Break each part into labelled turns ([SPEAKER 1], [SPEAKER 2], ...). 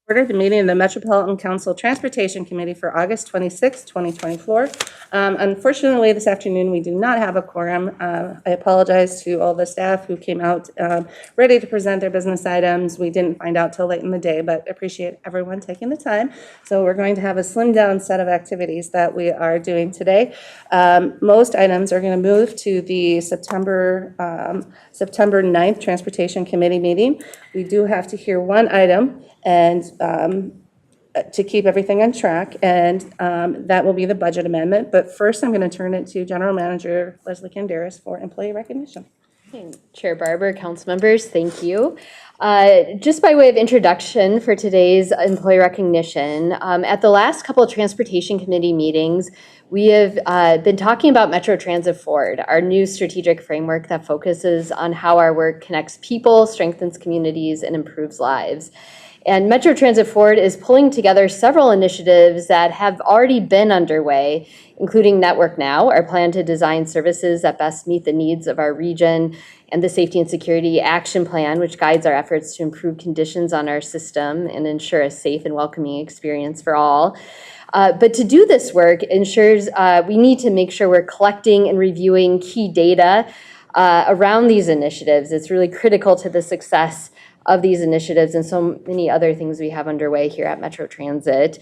[SPEAKER 1] Order the meeting of the Metropolitan Council Transportation Committee for August 26, 2024. Unfortunately, this afternoon we do not have a quorum. I apologize to all the staff who came out ready to present their business items. We didn't find out till late in the day, but appreciate everyone taking the time. So we're going to have a slimmed down set of activities that we are doing today. Most items are going to move to the September 9th Transportation Committee meeting. We do have to hear one item and to keep everything on track, and that will be the budget amendment. But first, I'm going to turn it to General Manager Leslie Kandaris for employee recognition.
[SPEAKER 2] Chair Barber, council members, thank you. Just by way of introduction for today's employee recognition, at the last couple of Transportation Committee meetings, we have been talking about Metro Transit Forward, our new strategic framework that focuses on how our work connects people, strengthens communities, and improves lives. And Metro Transit Forward is pulling together several initiatives that have already been underway, including Network Now, our plan to design services that best meet the needs of our region, and the Safety and Security Action Plan, which guides our efforts to improve conditions on our system and ensure a safe and welcoming experience for all. But to do this work ensures we need to make sure we're collecting and reviewing key data around these initiatives. It's really critical to the success of these initiatives and so many other things we have underway here at Metro Transit.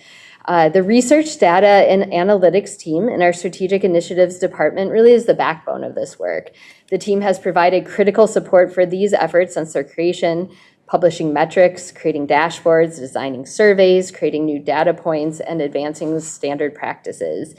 [SPEAKER 2] The research, data, and analytics team in our strategic initiatives department really is the backbone of this work. The team has provided critical support for these efforts since their creation, publishing metrics, creating dashboards, designing surveys, creating new data points, and advancing standard practices.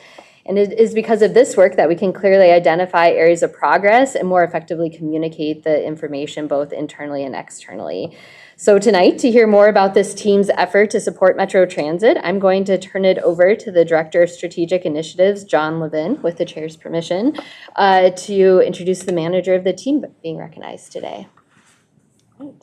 [SPEAKER 2] And it is because of this work that we can clearly identify areas of progress and more effectively communicate the information both internally and externally. So tonight, to hear more about this team's effort to support Metro Transit, I'm going to turn it over to the Director of Strategic Initiatives, John Levin, with the Chair's permission, to introduce the manager of the team being recognized today. Right.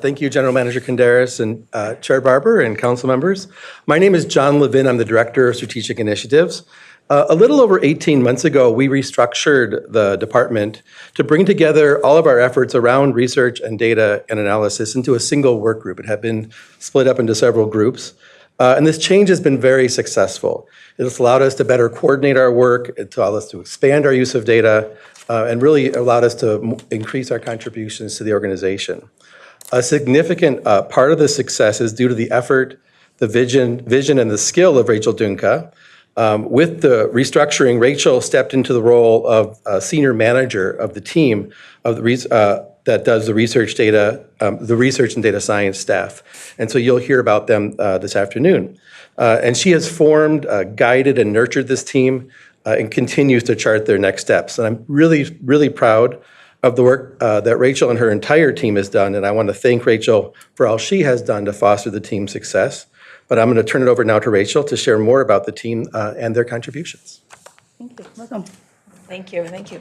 [SPEAKER 3] Thank you, General Manager Kandaris and Chair Barber and council members. My name is John Levin. I'm the Director of Strategic Initiatives. A little over 18 months ago, we restructured the department to bring together all of our efforts around research and data and analysis into a single work group. It had been split up into several groups. And this change has been very successful. It's allowed us to better coordinate our work. It's allowed us to expand our use of data and really allowed us to increase our contributions to the organization. A significant part of the success is due to the effort, the vision and the skill of Rachel Dunka. With the restructuring, Rachel stepped into the role of senior manager of the team of that does the research and data science staff. And so you'll hear about them this afternoon. And she has formed, guided, and nurtured this team and continues to chart their next steps. And I'm really, really proud of the work that Rachel and her entire team has done. And I want to thank Rachel for all she has done to foster the team's success. But I'm going to turn it over now to Rachel to share more about the team and their contributions.
[SPEAKER 1] Thank you. Welcome.
[SPEAKER 4] Thank you. Thank you.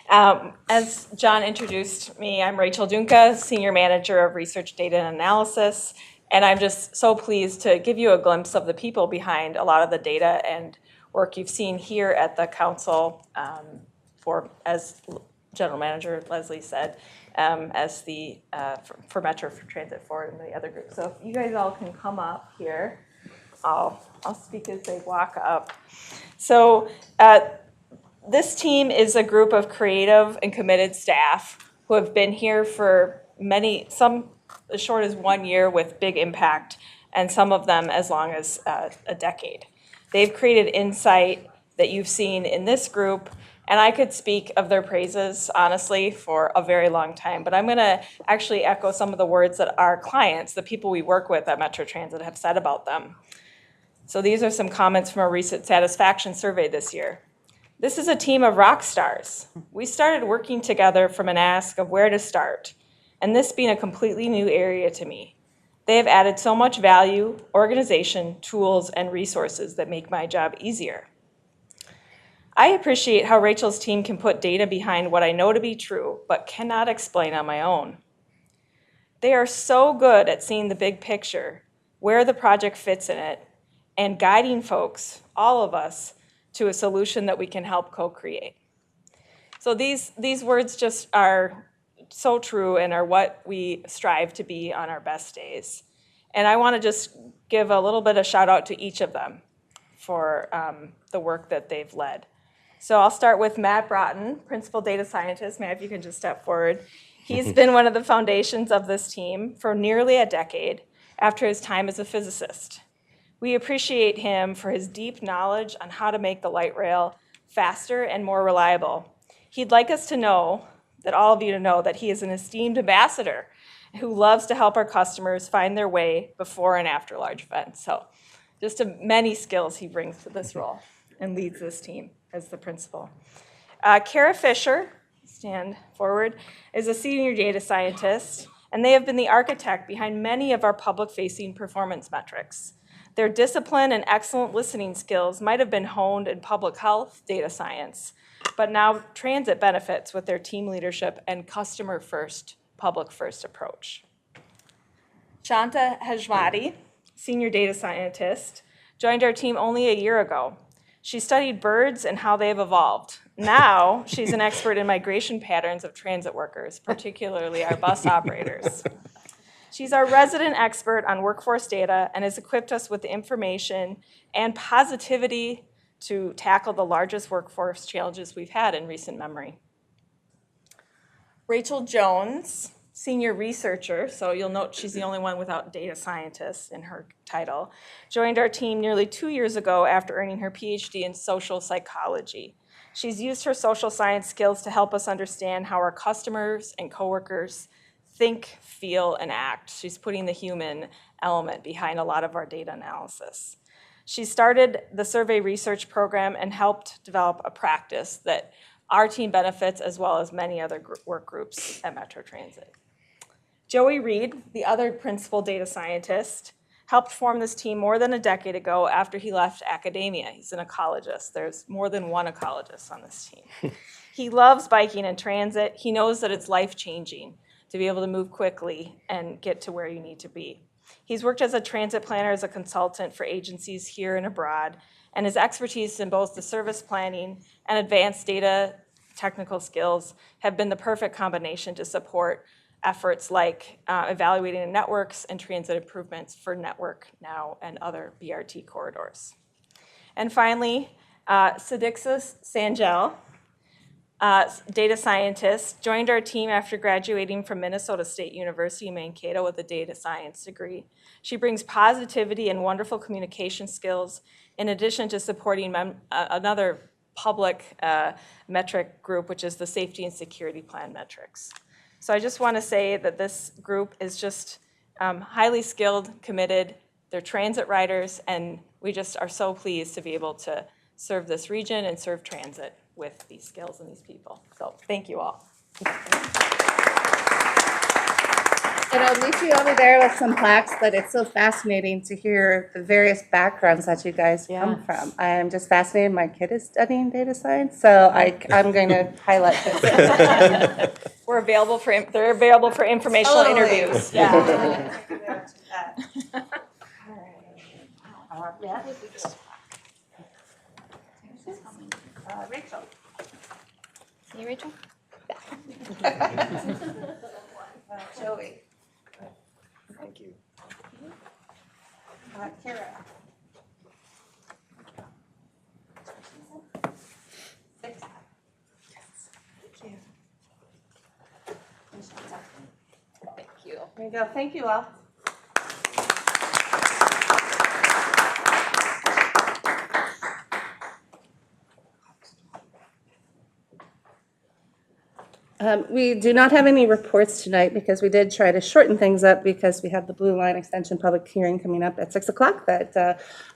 [SPEAKER 4] As John introduced me, I'm Rachel Dunka, Senior Manager of Research, Data, and Analysis. And I'm just so pleased to give you a glimpse of the people behind a lot of the data and work you've seen here at the council as General Manager Leslie said, as the for Metro Transit Forward and the other group. So if you guys all can come up here, I'll speak as they walk up. So this team is a group of creative and committed staff who have been here for some as short as 1 year with big impact, and some of them as long as a decade. They've created insight that you've seen in this group, and I could speak of their praises, honestly, for a very long time. But I'm going to actually echo some of the words that our clients, the people we work with at Metro Transit, have said about them. So these are some comments from a recent satisfaction survey this year. This is a team of rock stars. We started working together from an ask of where to start, and this being a completely new area to me. They have added so much value, organization, tools, and resources that make my job easier. I appreciate how Rachel's team can put data behind what I know to be true, but cannot explain on my own. They are so good at seeing the big picture, where the project fits in it, and guiding folks, all of us, to a solution that we can help co-create. So these words just are so true and are what we strive to be on our best days. And I want to just give a little bit of shout out to each of them for the work that they've led. So I'll start with Matt Broughton, Principal Data Scientist. Matt, if you can just step forward. He's been one of the foundations of this team for nearly a decade after his time as a physicist. We appreciate him for his deep knowledge on how to make the light rail faster and more reliable. He'd like us to know, that all of you to know, that he is an esteemed ambassador who loves to help our customers find their way before and after large events. So just many skills he brings to this role and leads this team as the principal. Kara Fisher, stand forward, is a senior data scientist, and they have been the architect behind many of our public-facing performance metrics. Their discipline and excellent listening skills might have been honed in public health data science, but now transit benefits with their team leadership and customer-first, public-first approach. Shanta Hajmati, senior data scientist, joined our team only a year ago. She studied birds and how they have evolved. Now she's an expert in migration patterns of transit workers, particularly our bus operators. She's our resident expert on workforce data and has equipped us with the information and positivity to tackle the largest workforce challenges we've had in recent memory. Rachel Jones, senior researcher, so you'll note she's the only one without data scientist in her title, joined our team nearly 2 years ago after earning her PhD in social psychology. She's used her social science skills to help us understand how our customers and coworkers think, feel, and act. She's putting the human element behind a lot of our data analysis. She started the survey research program and helped develop a practice that our team benefits as well as many other work groups at Metro Transit. Joey Reed, the other principal data scientist, helped form this team more than a decade ago after he left academia. He's an ecologist. There's more than one ecologist on this team. He loves biking and transit. He knows that it's life-changing to be able to move quickly and get to where you need to be. He's worked as a transit planner, as a consultant for agencies here and abroad, and his expertise in both the service planning and advanced data technical skills have been the perfect combination to support efforts like evaluating networks and transit improvements for Network Now and other BRT corridors. And finally, Sidixis Sangel, data scientist, joined our team after graduating from Minnesota State University in Mankato with a data science degree. She brings positivity and wonderful communication skills in addition to supporting another public metric group, which is the Safety and Security Plan metrics. So I just want to say that this group is just highly skilled, committed. They're transit riders, and we just are so pleased to be able to serve this region and serve transit with these skills and these people. So thank you all.
[SPEAKER 1] And I'll meet you over there with some plaques, but it's so fascinating to hear the various backgrounds that you guys come from. I am just fascinated. My kid is studying data science, so I'm going to highlight this.
[SPEAKER 4] They're available for informational
[SPEAKER 1] Totally.
[SPEAKER 4] interviews. Yeah.
[SPEAKER 1] Rachel.
[SPEAKER 2] Hey, Rachel.
[SPEAKER 1] Joey.
[SPEAKER 3] Thank you.
[SPEAKER 1] Kara. Thank you. There you go. Thank you all. We do not have any reports tonight because we did try to shorten things up because we have the Blue Line Extension public hearing coming up at 6 o'clock that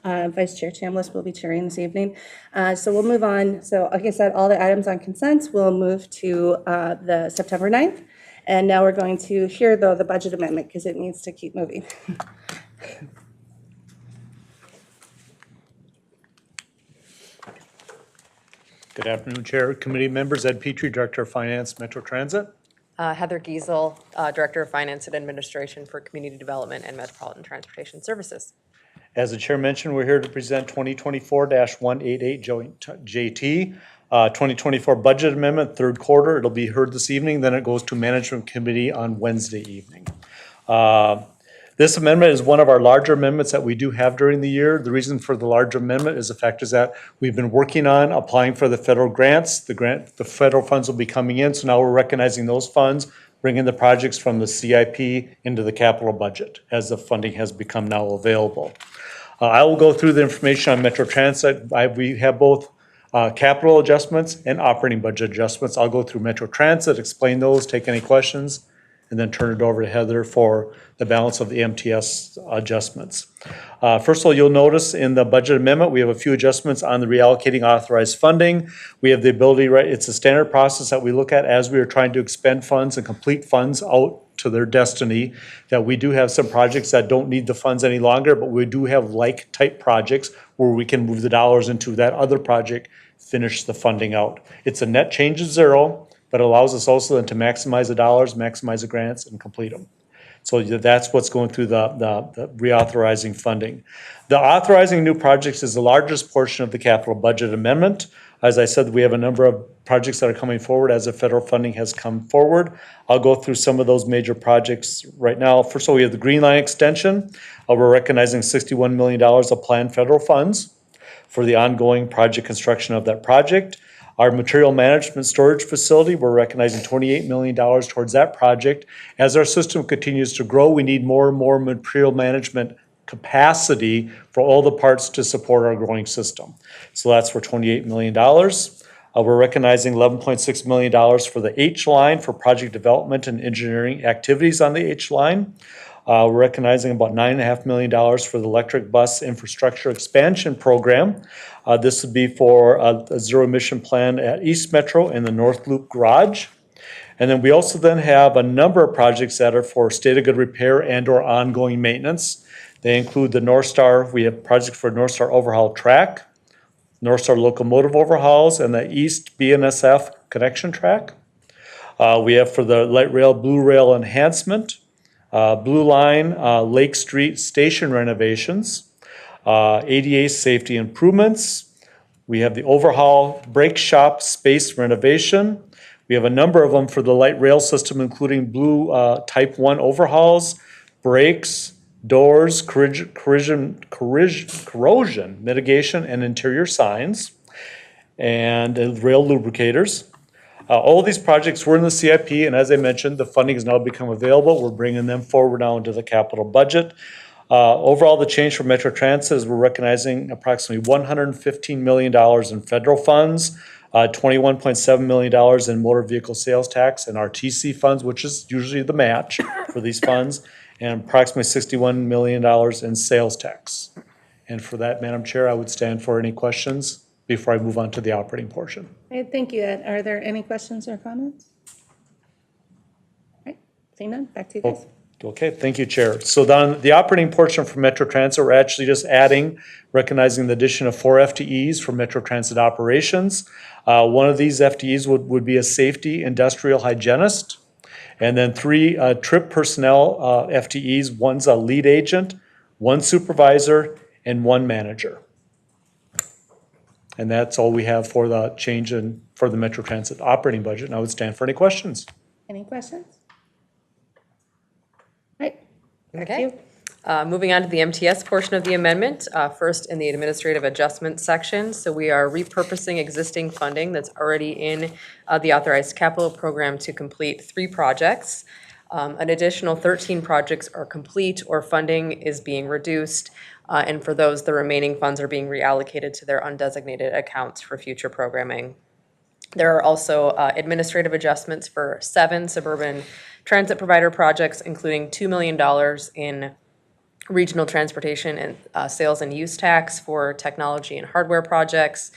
[SPEAKER 1] Vice Chair Chambliss will be chairing this evening. So we'll move on. So like I said, all the items on consent will move to the September 9th. And now we're going to hear, though, the budget amendment because it needs to keep moving.
[SPEAKER 5] Good afternoon, Chair, committee members. Ed Petrie, Director of Finance, Metro Transit.
[SPEAKER 6] Heather Giesel, Director of Finance and Administration for Community Development and Metropolitan Transportation Services.
[SPEAKER 5] As the Chair mentioned, we're here to present 2024-188 joint JT. 2024 budget amendment, third quarter. It'll be heard this evening, then it goes to management committee on Wednesday evening. This amendment is one of our larger amendments that we do have during the year. The reason for the larger amendment is the fact is that we've been working on applying for the federal grants. The federal funds will be coming in, so now we're recognizing those funds, bringing the projects from the CIP into the capital budget as the funding has become now available. I will go through the information on Metro Transit. We have both capital adjustments and operating budget adjustments. I'll go through Metro Transit, explain those, take any questions, and then turn it over to Heather for the balance of the MTS adjustments. First of all, you'll notice in the budget amendment, we have a few adjustments on the reallocating authorized funding. We have the ability, right, it's a standard process that we look at as we are trying to expend funds and complete funds out to their destiny, that we do have some projects that don't need the funds any longer, but we do have like type projects where we can move the dollars into that other project, finish the funding out. It's a net change of zero, but allows us also then to maximize the dollars, maximize the grants, and complete them. So that's what's going through the reauthorizing funding. The authorizing new projects is the largest portion of the capital budget amendment. As I said, we have a number of projects that are coming forward as the federal funding has come forward. I'll go through some of those major projects right now. First of all, we have the Green Line extension. We're recognizing $61 million of planned federal funds for the ongoing project construction of that project. Our material management storage facility, we're recognizing $28 million towards that project. As our system continues to grow, we need more and more material management capacity for all the parts to support our growing system. So that's for $28 million. We're recognizing $11.6 million for the H line for project development and engineering activities on the H line. We're recognizing about $9.5 million for the electric bus infrastructure expansion program. This would be for a zero emission plan at East Metro and the North Loop Garage. And then we also then have a number of projects that are for state of good repair and or ongoing maintenance. They include the North Star, we have projects for North Star overhaul track, North Star locomotive overhauls, and the East BNSF connection track. We have for the light rail, blue rail enhancement, Blue Line, Lake Street station renovations, ADA safety improvements. We have the overhaul brake shop space renovation. We have a number of them for the light rail system, including blue type 1 overhauls, brakes, doors, corrosion mitigation, and interior signs, and rail lubricators. All these projects were in the CIP, and as I mentioned, the funding has now become available. We're bringing them forward now into the capital budget. Overall, the change for Metro Transit is we're recognizing approximately $115 million in federal funds, $21.7 million in motor vehicle sales tax and RTC funds, which is usually the match for these funds, and approximately $61 million in sales tax. And for that, Madam Chair, I would stand for any questions before I move on to the operating portion.
[SPEAKER 1] Okay, thank you, Ed. Are there any questions or comments? All right, seeing none, back to you guys.
[SPEAKER 5] Okay, thank you, Chair. So then the operating portion for Metro Transit, we're actually just recognizing the addition of 4 FTEs for Metro Transit operations. One of these FTEs would be a safety industrial hygienist, and then 3 trip personnel FTEs. One's a lead agent, 1 supervisor, and 1 manager. And that's all we have for the change for the Metro Transit operating budget. And I would stand for any questions.
[SPEAKER 1] Any questions? All right, back to
[SPEAKER 6] Okay.
[SPEAKER 1] you.
[SPEAKER 6] Moving on to the MTS portion of the amendment, first in the administrative adjustment section. So we are repurposing existing funding that's already in the authorized capital program to complete 3 projects. An additional 13 projects are complete or funding is being reduced. And for those, the remaining funds are being reallocated to their undesignated accounts for future programming. There are also administrative adjustments for 7 suburban transit provider projects, including $2 million in regional transportation and sales and use tax for technology and hardware projects,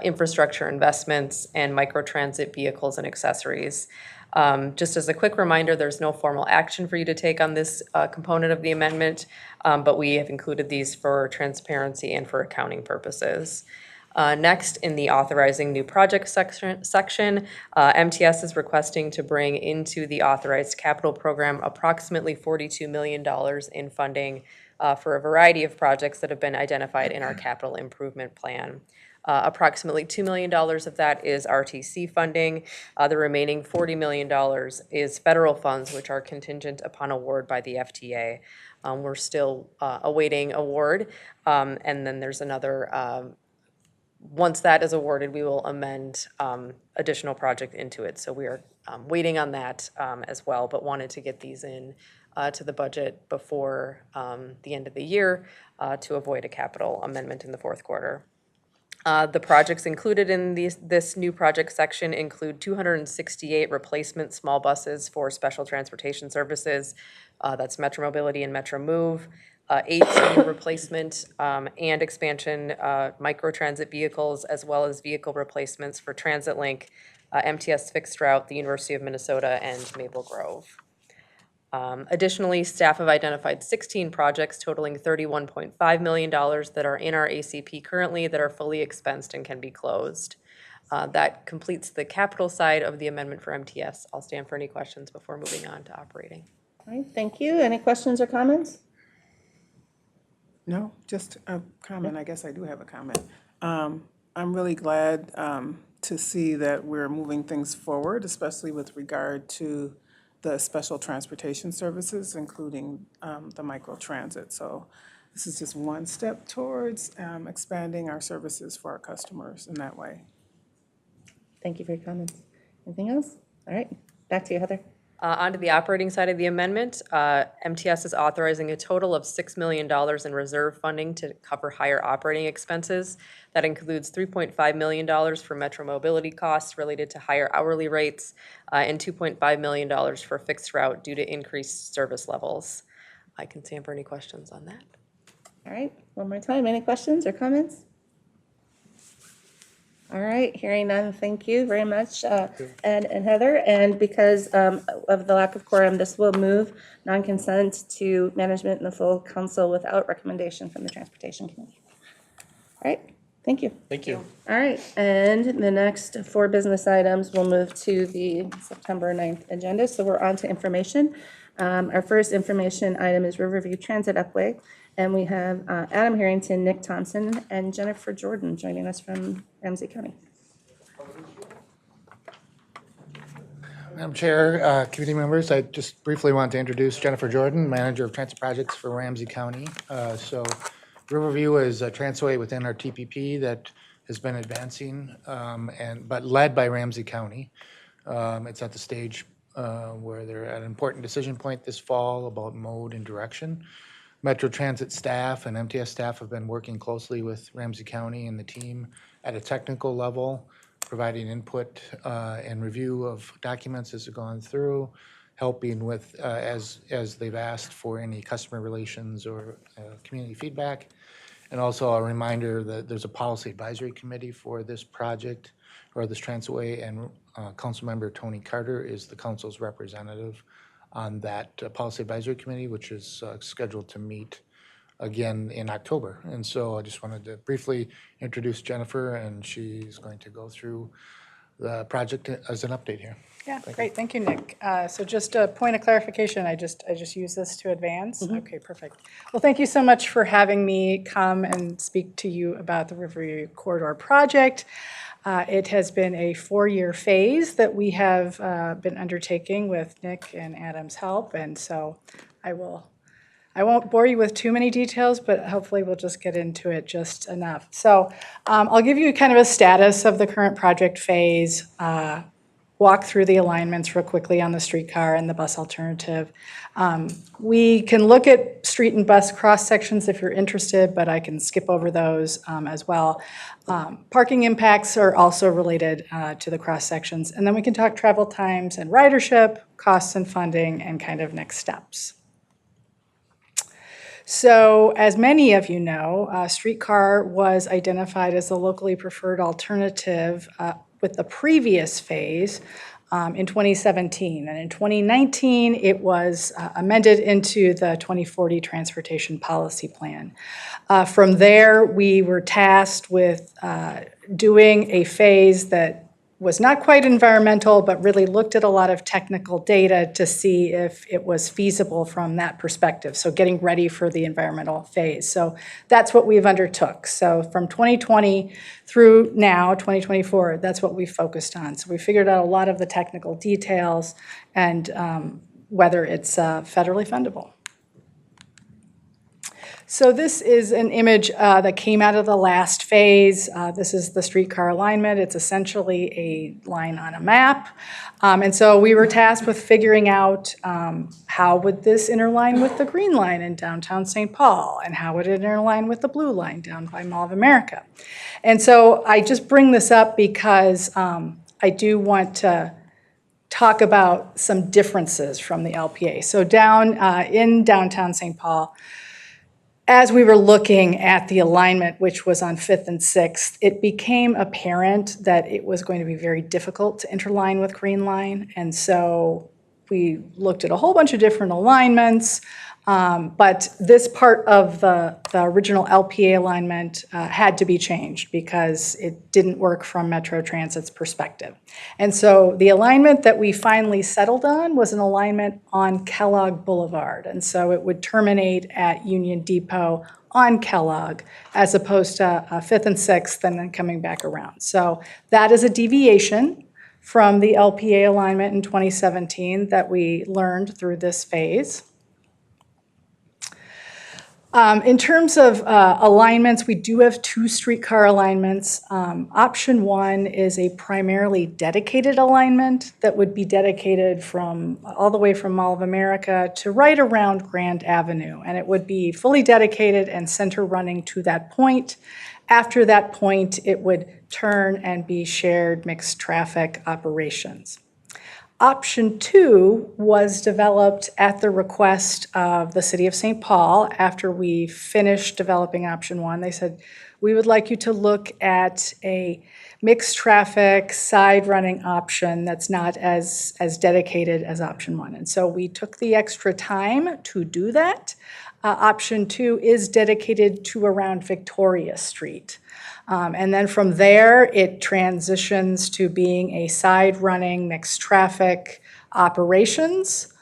[SPEAKER 6] infrastructure investments, and microtransit vehicles and accessories. Just as a quick reminder, there's no formal action for you to take on this component of the amendment, but we have included these for transparency and for accounting purposes. Next, in the authorizing new project section, MTS is requesting to bring into the authorized capital program approximately $42 million in funding for a variety of projects that have been identified in our capital improvement plan. Approximately $2 million of that is RTC funding. The remaining $40 million is federal funds, which are contingent upon award by the FTA. We're still awaiting award. And then there's another, once that is awarded, we will amend additional project into it. So we are waiting on that as well, but wanted to get these in to the budget before the end of the year to avoid a capital amendment in the fourth quarter. The projects included in this new project section include 268 replacement small buses for special transportation services. That's Metro Mobility and Metro Move. 18 replacement and expansion microtransit vehicles, as well as vehicle replacements for Transit Link, MTS Fixed Route, the University of Minnesota, and Maple Grove. Additionally, staff have identified 16 projects totaling $31.5 million that are in our ACP currently that are fully expensed and can be closed. That completes the capital side of the amendment for MTS. I'll stand for any questions before moving on to operating.
[SPEAKER 1] All right, thank you. Any questions or comments?
[SPEAKER 7] No, just a comment. I guess I do have a comment. I'm really glad to see that we're moving things forward, especially with regard to the special transportation services, including the microtransit. So this is just one step towards expanding our services for our customers in that way.
[SPEAKER 1] Thank you for your comments. Anything else? All right, back to you, Heather.
[SPEAKER 6] On to the operating side of the amendment, MTS is authorizing a total of $6 million in reserve funding to cover higher operating expenses. That includes $3.5 million for Metro Mobility costs related to higher hourly rates and $2.5 million for fixed route due to increased service levels. I can stand for any questions on that.
[SPEAKER 1] All right, one more time. Any questions or comments? All right, hearing none, thank you very much, Ed and Heather. And because of the lack of quorum, this will move non-consent to management and the full council without recommendation from the Transportation Committee. All right, thank you.
[SPEAKER 5] Thank you.
[SPEAKER 1] All right, and the next 4 business items will move to the September 9th agenda. So we're on to information. Our first information item is Riverview Transit Upway. And we have Adam Harrington, Nick Thompson, and Jennifer Jordan joining us from Ramsey County.
[SPEAKER 8] Madam Chair, committee members, I just briefly want to introduce Jennifer Jordan, Manager of Transit Projects for Ramsey County. So Riverview is a transitway within our TPP that has been advancing, but led by Ramsey County. It's at the stage where they're at an important decision point this fall about mode and direction. Metro Transit staff and MTS staff have been working closely with Ramsey County and the team at a technical level, providing input and review of documents as they've gone through, helping with, as they've asked for any customer relations or community feedback. And also a reminder that there's a policy advisory committee for this project or this transitway, and Councilmember Tony Carter is the council's representative on that policy advisory committee, which is scheduled to meet again in October. And so I just wanted to briefly introduce Jennifer, and she's going to go through the project as an update here.
[SPEAKER 9] Yeah, great. Thank you, Nick. So just a point of clarification, I just use this to advance? Okay, perfect. Well, thank you so much for having me come and speak to you about the Riverview Corridor project. It has been a 4-year phase that we have been undertaking with Nick and Adam's help, and so I won't bore you with too many details, but hopefully we'll just get into it just enough. So I'll give you kind of a status of the current project phase, walk through the alignments real quickly on the streetcar and the bus alternative. We can look at street and bus cross sections if you're interested, but I can skip over those as well. Parking impacts are also related to the cross sections. And then we can talk travel times and ridership, costs and funding, and kind of next steps. So as many of you know, streetcar was identified as a locally preferred alternative with the previous phase in 2017. And in 2019, it was amended into the 2040 Transportation Policy Plan. From there, we were tasked with doing a phase that was not quite environmental, but really looked at a lot of technical data to see if it was feasible from that perspective. So getting ready for the environmental phase. So that's what we've undertook. So from 2020 through now, 2024, that's what we focused on. So we figured out a lot of the technical details and whether it's federally fundable. So this is an image that came out of the last phase. This is the streetcar alignment. It's essentially a line on a map. And so we were tasked with figuring out how would this interline with the green line in downtown St. Paul, and how would it interline with the blue line down by Mall of America. And so I just bring this up because I do want to talk about some differences from the LPA. So down in downtown St. Paul, as we were looking at the alignment, which was on 5th and 6th, it became apparent that it was going to be very difficult to interline with Green Line. And so we looked at a whole bunch of different alignments, but this part of the original LPA alignment had to be changed because it didn't work from Metro Transit's perspective. And so the alignment that we finally settled on was an alignment on Kellogg Boulevard. And so it would terminate at Union Depot on Kellogg as opposed to 5th and 6th and then coming back around. So that is a deviation from the LPA alignment in 2017 that we learned through this phase. In terms of alignments, we do have 2 streetcar alignments. Option 1 is a primarily dedicated alignment that would be dedicated from all the way from Mall of America to right around Grand Avenue. And it would be fully dedicated and center running to that point. After that point, it would turn and be shared mixed traffic operations. Option 2 was developed at the request of the City of St. Paul. After we finished developing Option 1, they said, we would like you to look at a mixed traffic side running option that's not as dedicated as Option 1. And so we took the extra time to do that. Option 2 is dedicated to around Victoria Street. And then from there, it transitions to being a side-running mixed traffic operations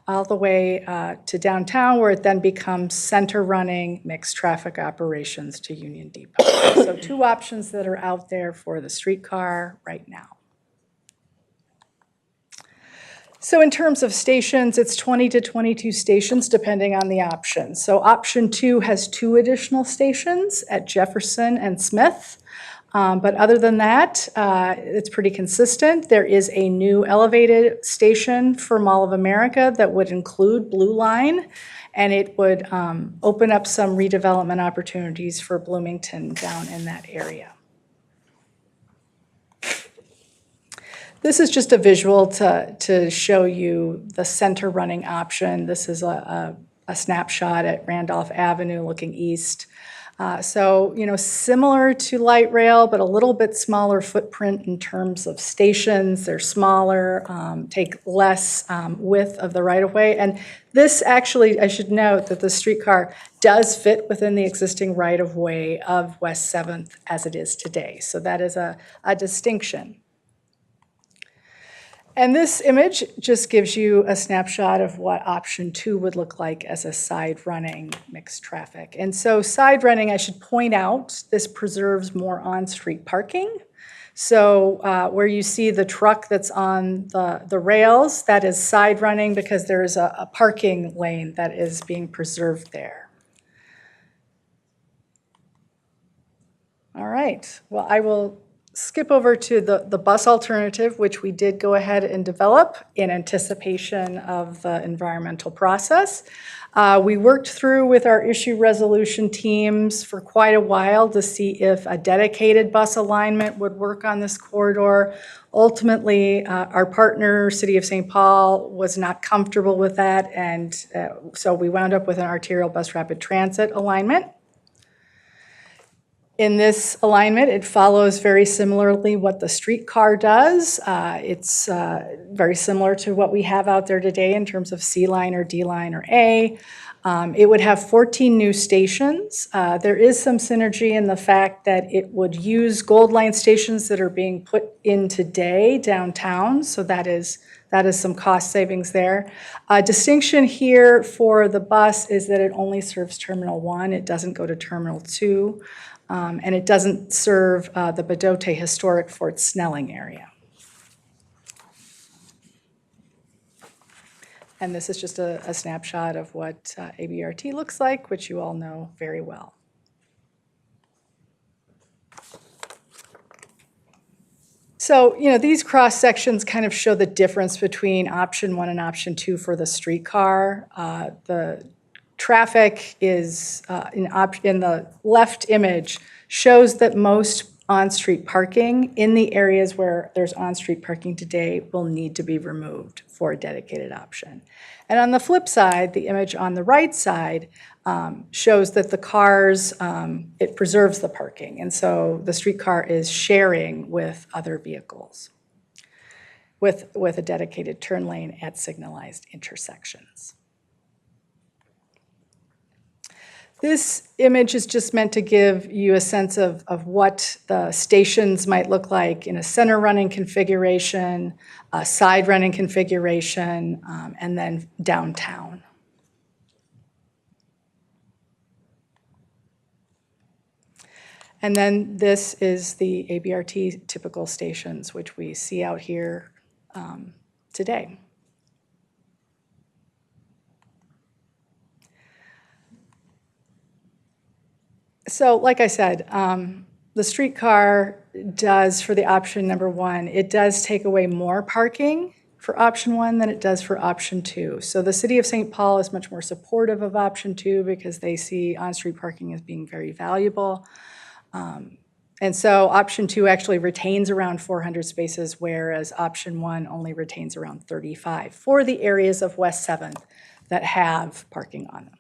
[SPEAKER 9] all the way to downtown, where it then becomes center-running mixed traffic operations to Union Depot. So 2 options that are out there for the streetcar right now. So in terms of stations, it's 20 to 22 stations depending on the option. So option 2 has 2 additional stations at Jefferson and Smith. But other than that, it's pretty consistent. There is a new elevated station for Mall of America that would include Blue Line, and it would open up some redevelopment opportunities for Bloomington down in that area. This is just a visual to show you the center running option. This is a snapshot at Randolph Avenue looking east. So, similar to light rail, but a little bit smaller footprint in terms of stations. They're smaller, take less width of the right-of-way. And this actually, I should note that the streetcar does fit within the existing right-of-way of West 7th as it is today. So that is a distinction. And this image just gives you a snapshot of what option 2 would look like as a side-running mixed traffic. And so side-running, I should point out, this preserves more on-street parking. So where you see the truck that's on the rails, that is side-running because there is a parking lane that is being preserved there. All right, well, I will skip over to the bus alternative, which we did go ahead and develop in anticipation of the environmental process. We worked through with our issue resolution teams for quite a while to see if a dedicated bus alignment would work on this corridor. Ultimately, our partner, City of St. Paul, was not comfortable with that, and so we wound up with an arterial bus rapid transit alignment. In this alignment, it follows very similarly what the streetcar does. It's very similar to what we have out there today in terms of C line or D line or A. It would have 14 new stations. There is some synergy in the fact that it would use Gold Line stations that are being put in today downtown, so that is some cost savings there. Distinction here for the bus is that it only serves Terminal 1. It doesn't go to Terminal 2, and it doesn't serve the Bedote Historic Fort Snelling area. And this is just a snapshot of what ABRT looks like, which you all know very well. So, these cross sections kind of show the difference between option 1 and option 2 for the streetcar. The traffic is in the left image shows that most on-street parking in the areas where there's on-street parking today will need to be removed for a dedicated option. And on the flip side, the image on the right side shows that the cars, it preserves the parking. And so the streetcar is sharing with other vehicles with a dedicated turn lane at signalized intersections. This image is just meant to give you a sense of what the stations might look like in a center running configuration, a side running configuration, and then downtown. And then this is the ABRT typical stations, which we see out here today. So like I said, the streetcar does, for the option number 1, it does take away more parking for option 1 than it does for option 2. So the city of St. Paul is much more supportive of option 2 because they see on-street parking as being very valuable. And so option 2 actually retains around 400 spaces, whereas option 1 only retains around 35 for the areas of West 7th that have parking on them.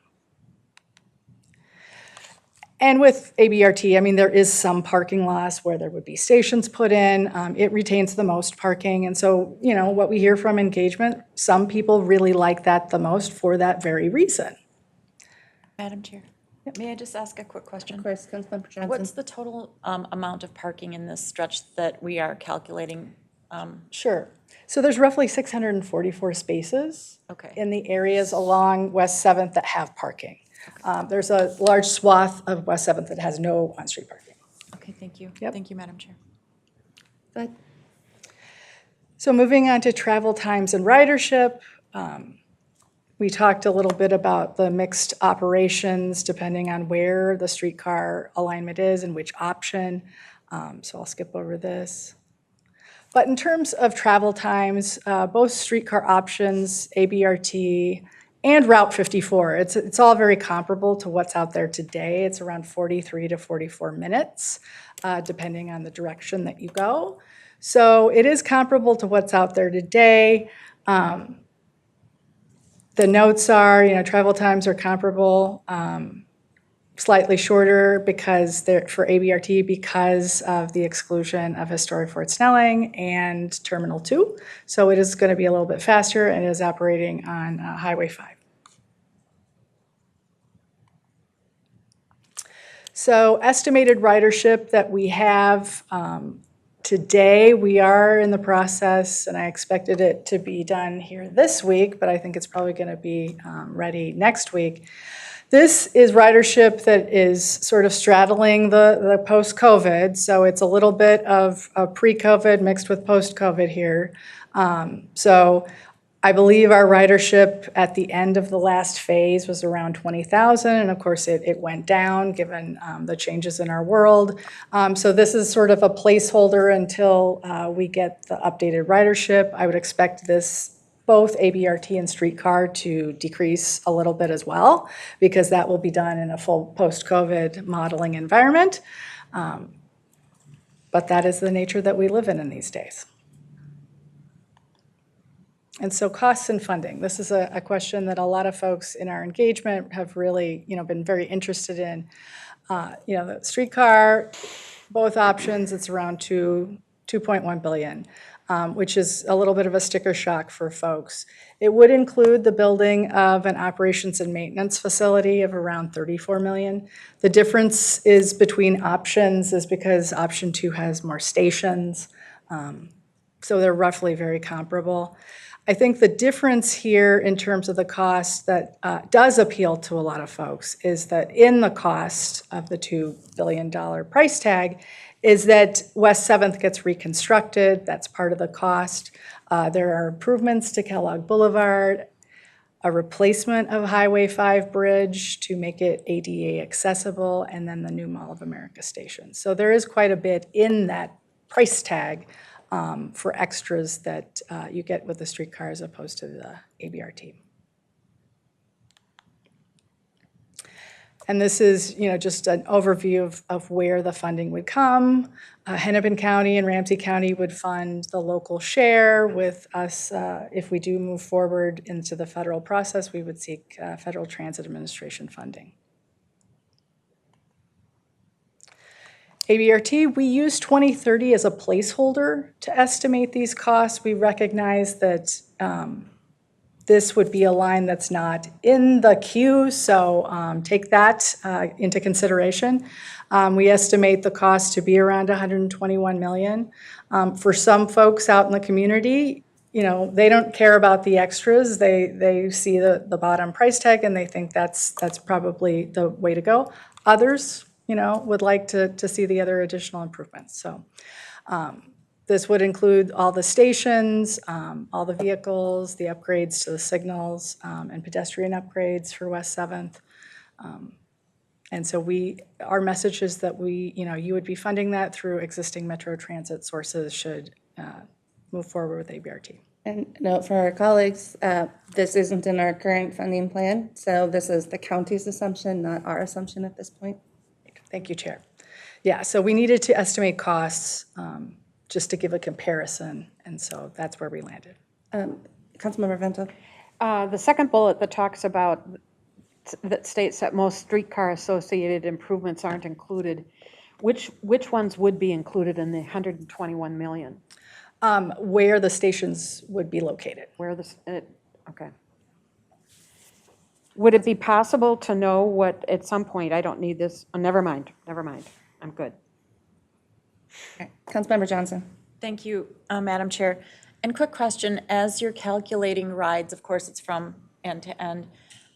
[SPEAKER 9] And with ABRT, I mean, there is some parking loss where there would be stations put in. It retains the most parking. And so, what we hear from engagement, some people really like that the most for that very reason.
[SPEAKER 10] Madam Chair, may I just ask a quick question?
[SPEAKER 1] Of course, Councilmember Johnson.
[SPEAKER 10] What's the total amount of parking in this stretch that we are calculating?
[SPEAKER 9] Sure. So there's roughly 644 spaces
[SPEAKER 10] Okay.
[SPEAKER 9] in the areas along West 7th that have parking. There's a large swath of West 7th that has no on-street parking.
[SPEAKER 10] Okay, thank you.
[SPEAKER 9] Yep.
[SPEAKER 10] Thank you, Madam Chair.
[SPEAKER 1] Go ahead.
[SPEAKER 9] So moving on to travel times and ridership, we talked a little bit about the mixed operations depending on where the streetcar alignment is and which option. So I'll skip over this. But in terms of travel times, both streetcar options, ABRT, and Route 54, it's all very comparable to what's out there today. It's around 43 to 44 minutes, depending on the direction that you go. So it is comparable to what's out there today. The notes are, travel times are comparable, slightly shorter because for ABRT because of the exclusion of historic Fort Snelling and Terminal 2. So it is going to be a little bit faster and is operating on Highway 5. So estimated ridership that we have today, we are in the process, and I expected it to be done here this week, but I think it's probably going to be ready next week. This is ridership that is sort of straddling the post-COVID, so it's a little bit of pre-COVID mixed with post-COVID here. So I believe our ridership at the end of the last phase was around 20,000, and of course it went down given the changes in our world. So this is sort of a placeholder until we get the updated ridership. I would expect this, both ABRT and streetcar, to decrease a little bit as well, because that will be done in a full post-COVID modeling environment. But that is the nature that we live in these days. And so costs and funding. This is a question that a lot of folks in our engagement have really, been very interested in. The streetcar, both options, it's around $2.1 billion. which is a little bit of a sticker shock for folks. It would include the building of an operations and maintenance facility of around $34 million. The difference is between options is because option 2 has more stations. So they're roughly very comparable. I think the difference here in terms of the cost that does appeal to a lot of folks is that in the cost of the $2 billion price tag is that West 7th gets reconstructed. That's part of the cost. There are improvements to Kellogg Boulevard, a replacement of Highway 5 bridge to make it ADA accessible, and then the new Mall of America station. So there is quite a bit in that price tag for extras that you get with the streetcar as opposed to the ABRT. And this is, just an overview of where the funding would come. Hennepin County and Ramsey County would fund the local share with us. If we do move forward into the federal process, we would seek Federal Transit Administration funding. ABRT, we use 2030 as a placeholder to estimate these costs. We recognize that this would be a line that's not in the queue, so take that into consideration. We estimate the cost to be around $121 million. For some folks out in the community, they don't care about the extras. They see the bottom price tag and they think that's probably the way to go. Others, would like to see the other additional improvements. So this would include all the stations, all the vehicles, the upgrades to the signals, and pedestrian upgrades for West 7th. And so our message is that you would be funding that through existing Metro Transit sources should move forward with ABRT.
[SPEAKER 1] And note for our colleagues, this isn't in our current funding plan, so this is the county's assumption, not our assumption at this point.
[SPEAKER 9] Thank you, Chair. Yeah, so we needed to estimate costs just to give a comparison, and so that's where we landed.
[SPEAKER 1] Councilmember Vento.
[SPEAKER 11] The second bullet that talks about, that states that most streetcar-associated improvements aren't included, which ones would be included in the $121 million?
[SPEAKER 9] Where the stations would be located.
[SPEAKER 11] Okay. Would it be possible to know what, at some point, I don't need this, never mind, I'm good.
[SPEAKER 1] Okay. Councilmember Johnson.
[SPEAKER 10] Thank you, Madam Chair. And quick question, as you're calculating rides, of course, it's from end to end,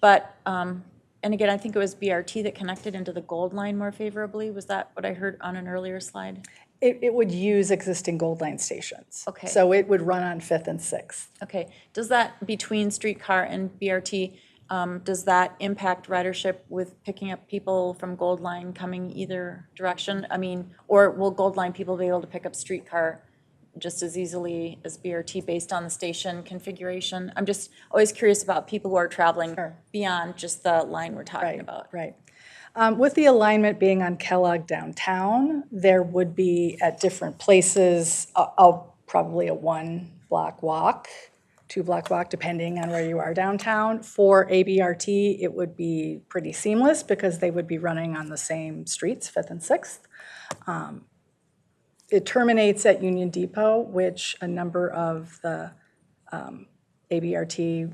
[SPEAKER 10] but, and again, I think it was BRT that connected into the Gold Line more favorably. Was that what I heard on an earlier slide?
[SPEAKER 9] It would use existing Gold Line stations.
[SPEAKER 10] Okay.
[SPEAKER 9] So it would run on 5th and 6th.
[SPEAKER 10] Okay. Does that, between streetcar and BRT, does that impact ridership with picking up people from Gold Line coming either direction? I mean, or will Gold Line people be able to pick up streetcar just as easily as BRT based on the station configuration? I'm just always curious about people who are traveling beyond just the line we're talking about.
[SPEAKER 9] Right. With the alignment being on Kellogg downtown, there would be at different places, probably a 1-block walk, 2-block walk, depending on where you are downtown. For ABRT, it would be pretty seamless because they would be running on the same streets, 5th and 6th. It terminates at Union Depot, which a number of the ABRT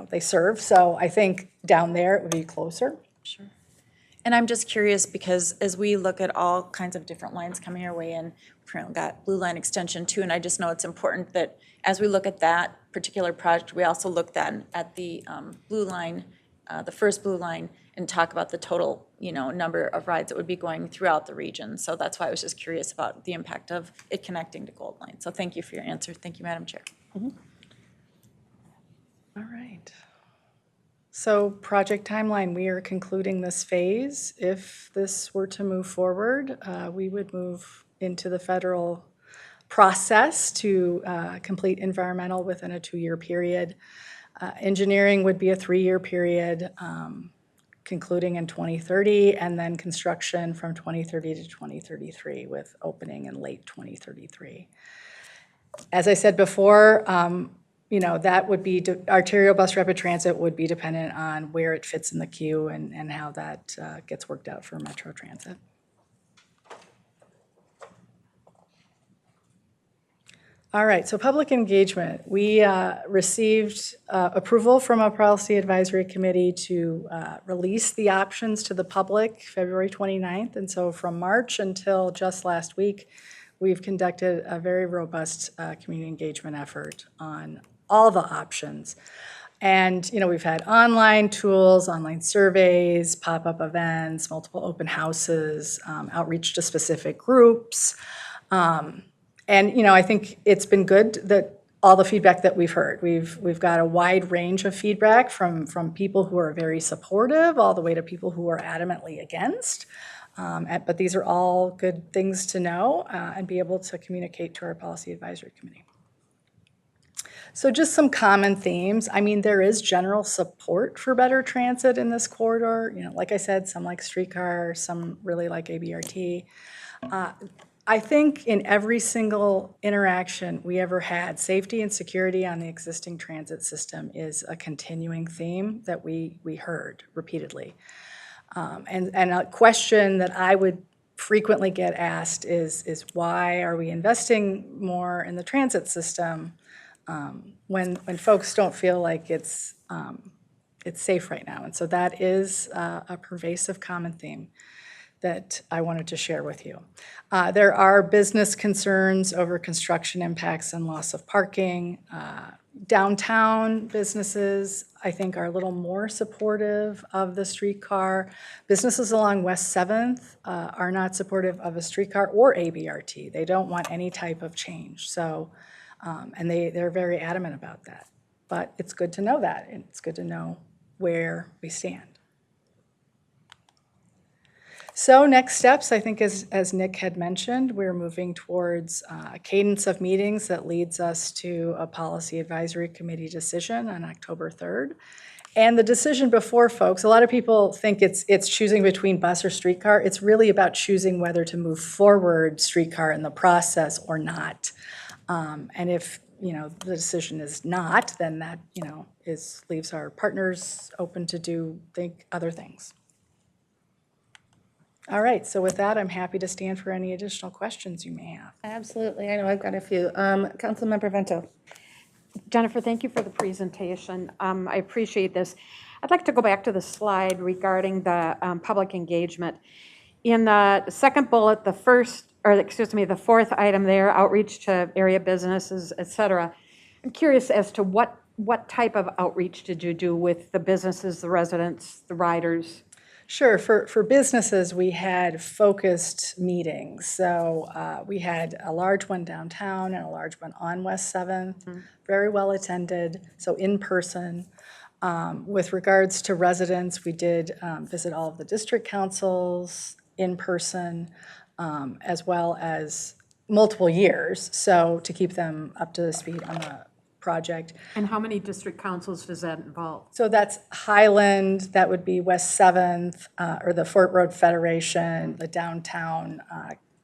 [SPEAKER 9] they serve. So I think down there it would be closer.
[SPEAKER 10] Sure. And I'm just curious because as we look at all kinds of different lines coming our way in, we've currently got Blue Line Extension too, and I just know it's important that as we look at that particular project, we also look then at the Blue Line, the first Blue Line, and talk about the total, number of rides that would be going throughout the region. So that's why I was just curious about the impact of it connecting to Gold Line. So thank you for your answer. Thank you, Madam Chair.
[SPEAKER 9] Mm-hmm. All right. So project timeline, we are concluding this phase. If this were to move forward, we would move into the federal process to complete environmental within a 2-year period. Engineering would be a 3-year period, concluding in 2030, and then construction from 2030 to 2033 with opening in late 2033. As I said before, that would be, arterial bus rapid transit would be dependent on where it fits in the queue and how that gets worked out for Metro Transit. All right, so public engagement. We received approval from a policy advisory committee to release the options to the public February 29th. And so from March until just last week, we've conducted a very robust community engagement effort on all the options. And, you know, we've had online tools, online surveys, pop-up events, multiple open houses, outreach to specific groups. And, you know, I think it's been good that all the feedback that we've heard. We've got a wide range of feedback from people who are very supportive all the way to people who are adamantly against. But these are all good things to know and be able to communicate to our policy advisory committee. So just some common themes. I mean, there is general support for better transit in this corridor. You know, like I said, some like streetcar, some really like ABRT. I think in every single interaction we ever had, safety and security on the existing transit system is a continuing theme that we heard repeatedly. And a question that I would frequently get asked is why are we investing more in the transit system when folks don't feel like it's safe right now? And so that is a pervasive common theme that I wanted to share with you. There are business concerns over construction impacts and loss of parking. Downtown businesses, I think, are a little more supportive of the streetcar. Businesses along West 7th are not supportive of a streetcar or ABRT. They don't want any type of change. So, and they're very adamant about that. But it's good to know that, and it's good to know where we stand. So next steps, I think as Nick had mentioned, we're moving towards a cadence of meetings that leads us to a policy advisory committee decision on October 3rd. And the decision before folks, a lot of people think it's choosing between bus or streetcar. It's really about choosing whether to move forward streetcar in the process or not. And if, you know, the decision is not, then that, you know, leaves our partners open to think other things. All right, so with that, I'm happy to stand for any additional questions you may have.
[SPEAKER 1] Absolutely. I know I've got a few. Councilmember Vento.
[SPEAKER 11] Jennifer, thank you for the presentation. I appreciate this. I'd like to go back to the slide regarding the public engagement. In the second bullet, the fourth item there, outreach to area businesses, et cetera. I'm curious as to what type of outreach did you do with the businesses, the residents, the riders?
[SPEAKER 9] Sure. For businesses, we had focused meetings. So we had a large one downtown and a large one on West 7th, very well attended, so in person. With regards to residents, we did visit all of the district councils in person, as well as multiple years, so to keep them up to speed on the project.
[SPEAKER 11] And how many district councils does that involve?
[SPEAKER 9] So that's Highland, that would be West 7th, or the Fort Road Federation, the downtown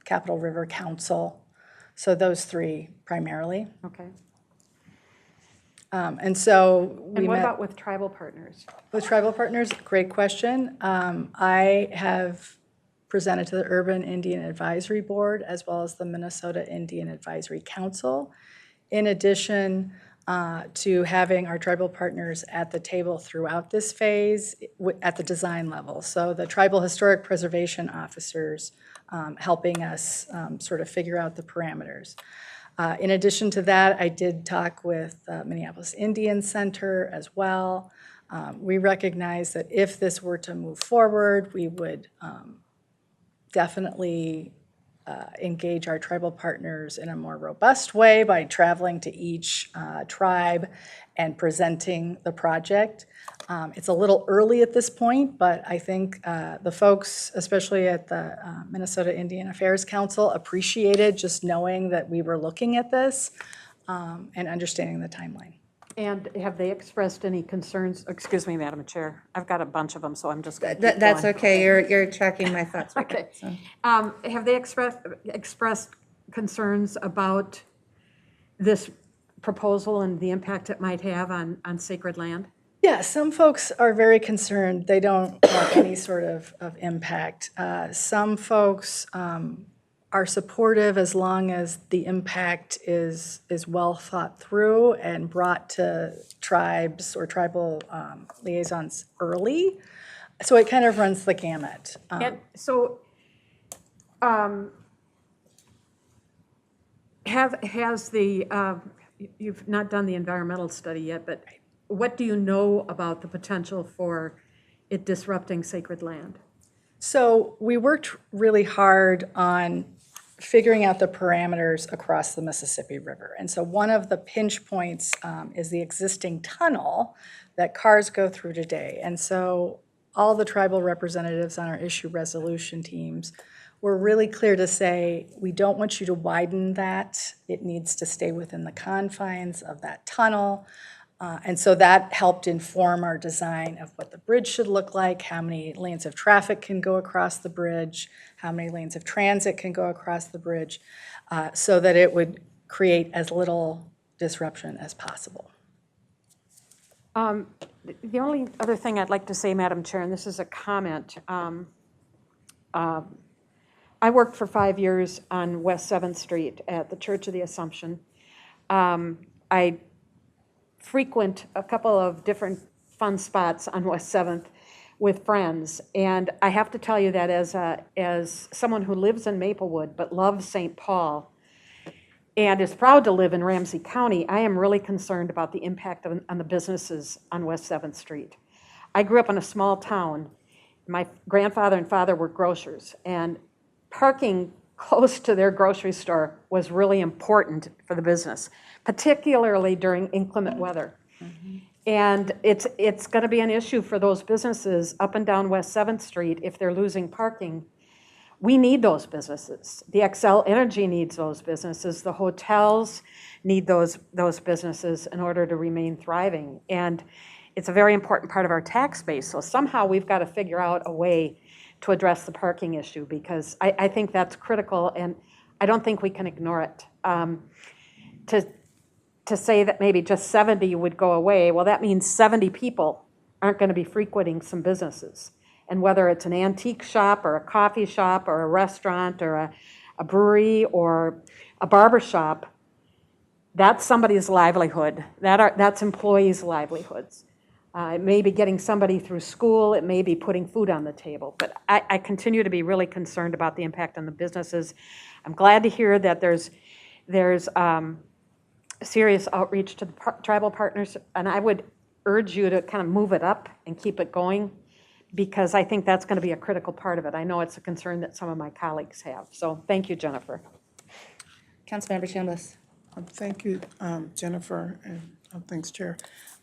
[SPEAKER 9] Capitol River Council. So those three primarily.
[SPEAKER 11] Okay.
[SPEAKER 9] And so we
[SPEAKER 11] And what
[SPEAKER 9] met
[SPEAKER 11] about with tribal partners?
[SPEAKER 9] with tribal partners. Great question. I have presented to the Urban Indian Advisory Board as well as the Minnesota Indian Advisory Council. In addition to having our tribal partners at the table throughout this phase at the design level. So the tribal historic preservation officers helping us sort of figure out the parameters. In addition to that, I did talk with Minneapolis Indian Center as well. We recognize that if this were to move forward, we would definitely engage our tribal partners in a more robust way by traveling to each tribe and presenting the project. It's a little early at this point, but I think the folks, especially at the Minnesota Indian Affairs Council, appreciated just knowing that we were looking at this and understanding the timeline.
[SPEAKER 11] And have they expressed any concerns? Excuse me, Madam Chair. I've got a bunch of them, so I'm just going to keep
[SPEAKER 1] That's
[SPEAKER 11] going.
[SPEAKER 1] okay. You're tracking my thoughts.
[SPEAKER 11] Okay.
[SPEAKER 1] So.
[SPEAKER 11] Have they expressed concerns about this proposal and the impact it might have on sacred land?
[SPEAKER 9] Yeah, some folks are very concerned. They don't want any sort of impact. Some folks are supportive as long as the impact is well thought through and brought to tribes or tribal liaisons early. So it kind of runs the gamut.
[SPEAKER 11] And so, has the, you've not done the environmental study yet, but what do you know about the potential for it disrupting sacred land?
[SPEAKER 9] So we worked really hard on figuring out the parameters across the Mississippi River. And so one of the pinch points is the existing tunnel that cars go through today. And so all the tribal representatives on our issue resolution teams were really clear to say, we don't want you to widen that. It needs to stay within the confines of that tunnel. And so that helped inform our design of what the bridge should look like, how many lanes of traffic can go across the bridge, how many lanes of transit can go across the bridge, so that it would create as little disruption as possible.
[SPEAKER 11] The only other thing I'd like to say, Madam Chair, and this is a comment, I worked for 5 years on West 7th Street at the Church of the Assumption. I frequent a couple of different fun spots on West 7th with friends, and I have to tell you that as someone who lives in Maplewood but loves St. Paul and is proud to live in Ramsey County, I am really concerned about the impact on the businesses on West 7th Street. I grew up in a small town. My grandfather and father were grocers, and parking close to their grocery store was really important for the business, particularly during inclement weather. Mm-hmm. And it's going to be an issue for those businesses up and down West 7th Street if they're losing parking. We need those businesses. The Xcel Energy needs those businesses. The hotels need those businesses in order to remain thriving. And it's a very important part of our tax base. So somehow we've got to figure out a way to address the parking issue, because I think that's critical, and I don't think we can ignore it. To say that maybe just 70 would go away, well, that means 70 people aren't going to be frequenting some businesses. And whether it's an antique shop or a coffee shop or a restaurant or a brewery or a barber shop, that's somebody's livelihood. That's employees' livelihoods. It may be getting somebody through school. It may be putting food on the table. But I continue to be really concerned about the impact on the businesses. I'm glad to hear that there's serious outreach to the tribal partners. And I would urge you to kind of move it up and keep it going, because I think that's going to be a critical part of it. I know it's a concern that some of my colleagues have. So thank you, Jennifer.
[SPEAKER 1] Councilmember Chambliss.
[SPEAKER 7] Thank you, Jennifer, and thanks, Chair.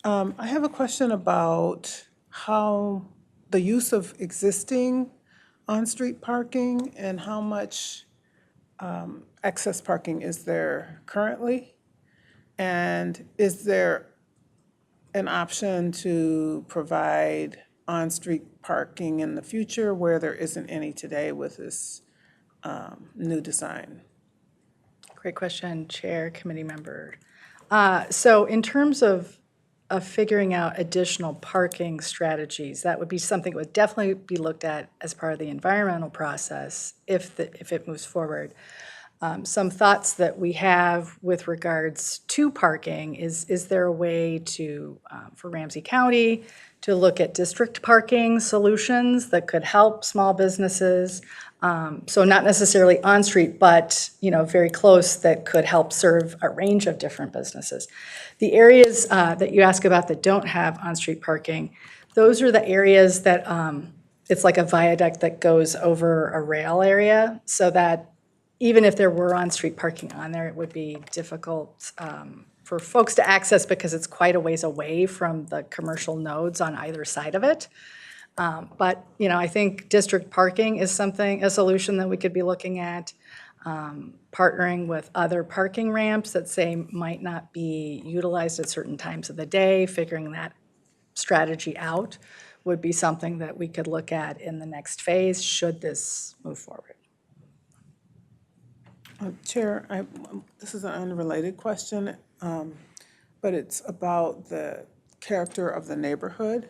[SPEAKER 7] I have a question about how the use of existing on-street parking and how much excess parking is there currently? And is there an option to provide on-street parking in the future where there isn't any today with this new design?
[SPEAKER 9] Great question, Chair, committee member. So in terms of figuring out additional parking strategies, that would be something that would definitely be looked at as part of the environmental process if it moves forward. Some thoughts that we have with regards to parking is there a way to, for Ramsey County, to look at district parking solutions that could help small businesses? So not necessarily on street, but very close, that could help serve a range of different businesses. The areas that you ask about that don't have on-street parking, those are the areas that it's like a viaduct that goes over a rail area, so that even if there were on-street parking on there, it would be difficult for folks to access because it's quite a ways away from the commercial nodes on either side of it. But I think district parking is a solution that we could be looking at. Partnering with other parking ramps that say might not be utilized at certain times of the day, figuring that strategy out would be something that we could look at in the next phase should this move forward.
[SPEAKER 7] Chair, this is an unrelated question, but it's about the character of the neighborhood.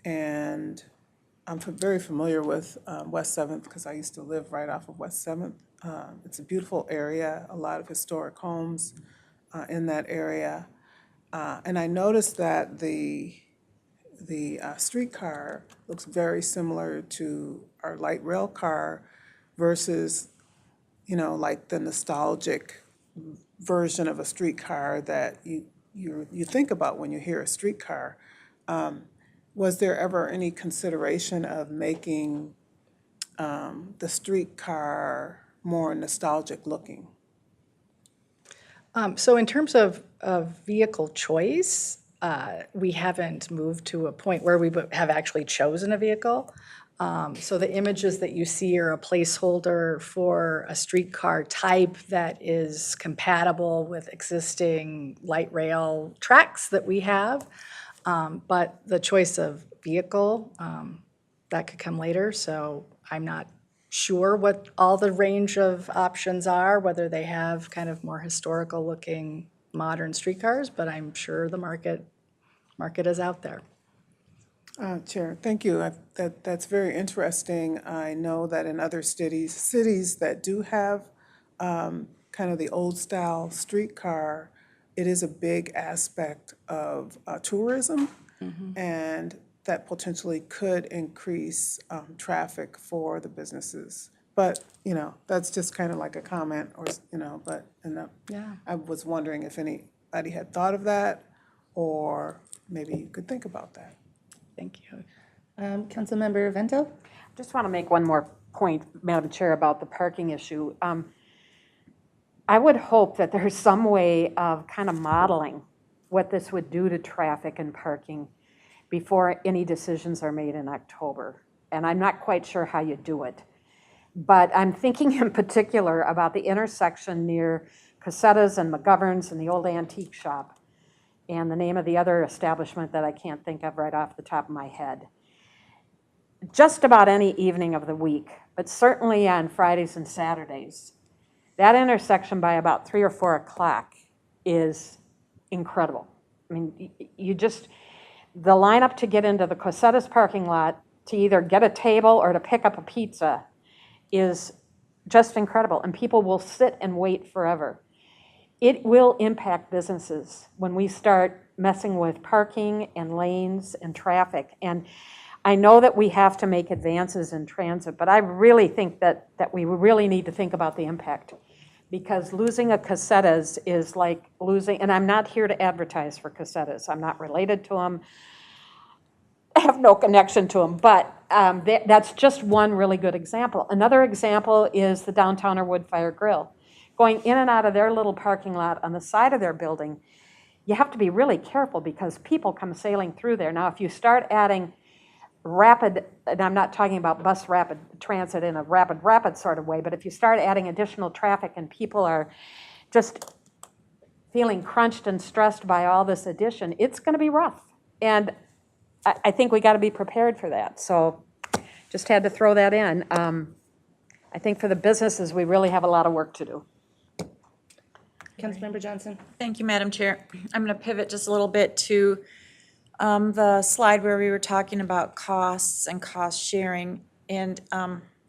[SPEAKER 7] And I'm very familiar with West 7th because I used to live right off of West 7th. It's a beautiful area, a lot of historic homes in that area. And I noticed that the streetcar looks very similar to our light rail car versus, like the nostalgic version of a streetcar that you think about when you hear a streetcar. Was there ever any consideration of making the streetcar more nostalgic looking?
[SPEAKER 9] So in terms of vehicle choice, we haven't moved to a point where we have actually chosen a vehicle. So the images that you see are a placeholder for a streetcar type that is compatible with existing light rail tracks that we have. But the choice of vehicle, that could come later, so I'm not sure what all the range of options are, whether they have kind of more historical looking modern streetcars, but I'm sure the market is out there.
[SPEAKER 7] Chair, thank you. That's very interesting. I know that in other cities that do have kind of the old style streetcar, it is a big aspect of tourism, and that potentially could increase traffic for the businesses. But, that's just kind of like a comment or, but
[SPEAKER 9] Yeah.
[SPEAKER 7] I was wondering if anybody had thought of that, or maybe you could think about that.
[SPEAKER 9] Thank you.
[SPEAKER 1] Councilmember Vento?
[SPEAKER 11] Just want to make one more point, Madam Chair, about the parking issue. I would hope that there's some way of kind of modeling what this would do to traffic and parking before any decisions are made in October. And I'm not quite sure how you do it. But I'm thinking in particular about the intersection near Casetta's and McGovern's and the old antique shop, and the name of the other establishment that I can't think of right off the top of my head. Just about any evening of the week, but certainly on Fridays and Saturdays, that intersection by about 3 or 4 o'clock is incredible. I mean, the lineup to get into the Casetta's parking lot to either get a table or to pick up a pizza is just incredible, and people will sit and wait forever. It will impact businesses when we start messing with parking and lanes and traffic. And I know that we have to make advances in transit, but I really think that we really need to think about the impact. Because losing a Casetta's is like losing, and I'm not here to advertise for Casetta's. I'm not related to them. I have no connection to them, but that's just one really good example. Another example is the Downtowner Wood Fire Grill. Going in and out of their little parking lot on the side of their building, you have to be really careful because people come sailing through there. Now, if you start adding rapid, and I'm not talking about bus rapid transit in a rapid sort of way, but if you start adding additional traffic and people are just feeling crunched and stressed by all this addition, it's going to be rough. And I think we got to be prepared for that. So just had to throw that in. I think for the businesses, we really have a lot of work to do.
[SPEAKER 1] Councilmember Johnson?
[SPEAKER 10] Thank you, Madam Chair. I'm going to pivot just a little bit to the slide where we were talking about costs and cost sharing, and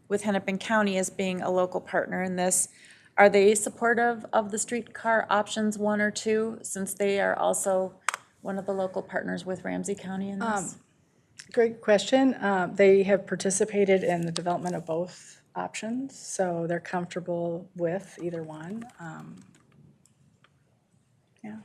[SPEAKER 10] with Hennepin County as being a local partner in this, are they supportive of the streetcar options 1 or 2, since they are also one of the local partners with Ramsey County in this?
[SPEAKER 9] Great question. They have participated in the development of both options, so they're comfortable with either one. Yeah.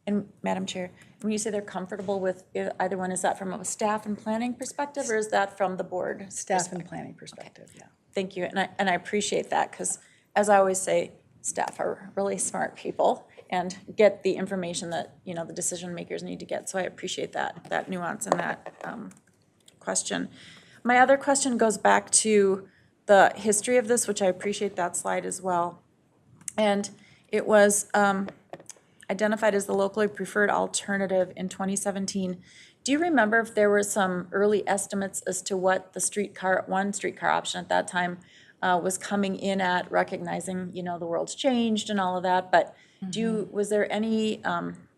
[SPEAKER 10] And Madam Chair, when you say they're comfortable with either one, is that from a staff and planning perspective, or is that from the board?
[SPEAKER 9] Staff and planning perspective, yeah.
[SPEAKER 10] Thank you, and I appreciate that, because as I always say, staff are really smart people and get the information that, the decision makers need to get. So I appreciate that nuance and that question. My other question goes back to the history of this, which I appreciate that slide as well. And it was identified as the locally preferred alternative in 2017. Do you remember if there were some early estimates as to what the one streetcar option at that time was coming in at, recognizing, the world's changed and all of that, but was there any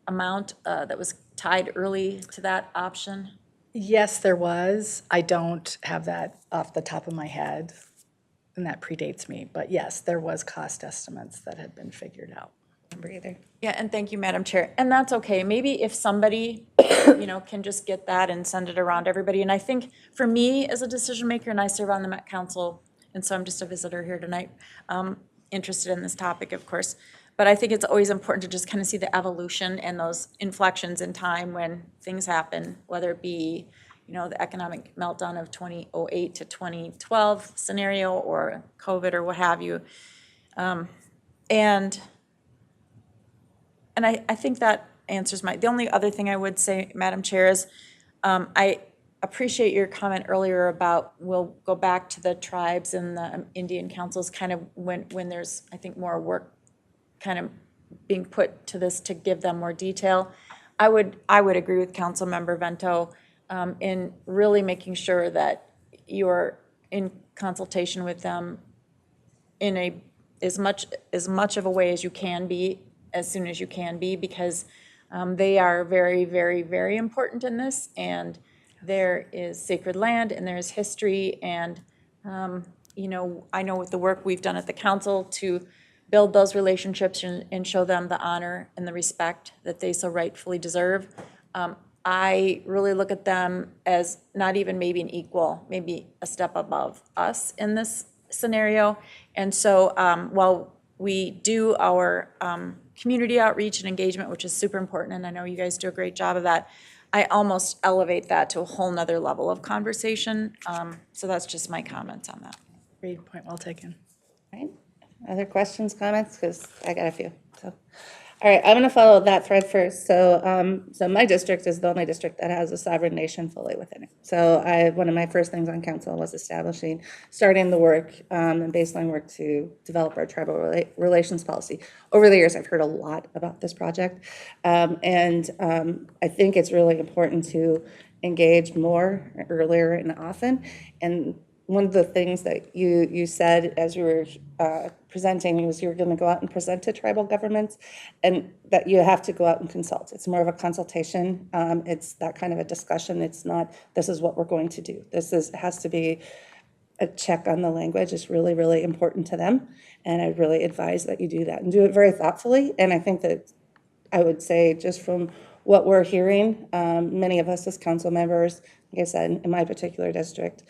[SPEAKER 10] amount that was tied early to that option?
[SPEAKER 9] Yes, there was. I don't have that off the top of my head, and that predates me. But yes, there was cost estimates that had been figured out.
[SPEAKER 1] Remember either.
[SPEAKER 10] Yeah, and thank you, Madam Chair. And that's okay. Maybe if somebody, can just get that and send it around to everybody. And I think for me as a decision maker, and I serve on the Met Council, and so I'm just a visitor here tonight, interested in this topic, of course. But I think it's always important to just kind of see the evolution and those inflections in time when things happen, whether it be, the economic meltdown of 2008 to 2012 scenario or COVID or what have you. And I think that answers the only other thing I would say, Madam Chair, is I appreciate your comment earlier about we'll go back to the tribes and the Indian councils kind of when there's, I think, more work kind of being put to this to give them more detail. I would agree with Councilmember Vento in really making sure that you're in consultation with them in as much of a way as you can be, as soon as you can be, because they are very, very, very important in this, and there is sacred land and there's history, and I know with the work we've done at the council to build those relationships and show them the honor and the respect that they so rightfully deserve. I really look at them as not even maybe an equal, maybe a step above us in this scenario. And so while we do our community outreach and engagement, which is super important, and I know you guys do a great job of that, I almost elevate that to a whole nother level of conversation. So that's just my comments on that.
[SPEAKER 9] Great point, well taken.
[SPEAKER 1] All right. Other questions, comments? Because I got a few. So, all right, I'm going to follow that thread first. So, so my district is the only district that has a sovereign nation fully within it. So, one of my first things on council was starting the work and baseline work to develop our tribal relations policy. Over the years, I've heard a lot about this project, and I think it's really important to engage more earlier and often. And one of the things that you said as you were presenting was you were going to go out and present to tribal governments, and that you have to go out and consult. It's more of a consultation. It's that kind of a discussion. It's not, this is what we're going to do. Has to be a check on the language. It's really, really important to them. And I'd really advise that you do that and do it very thoughtfully. And I think that I would say just from what we're hearing, many of us as council members, like I said, in my particular district,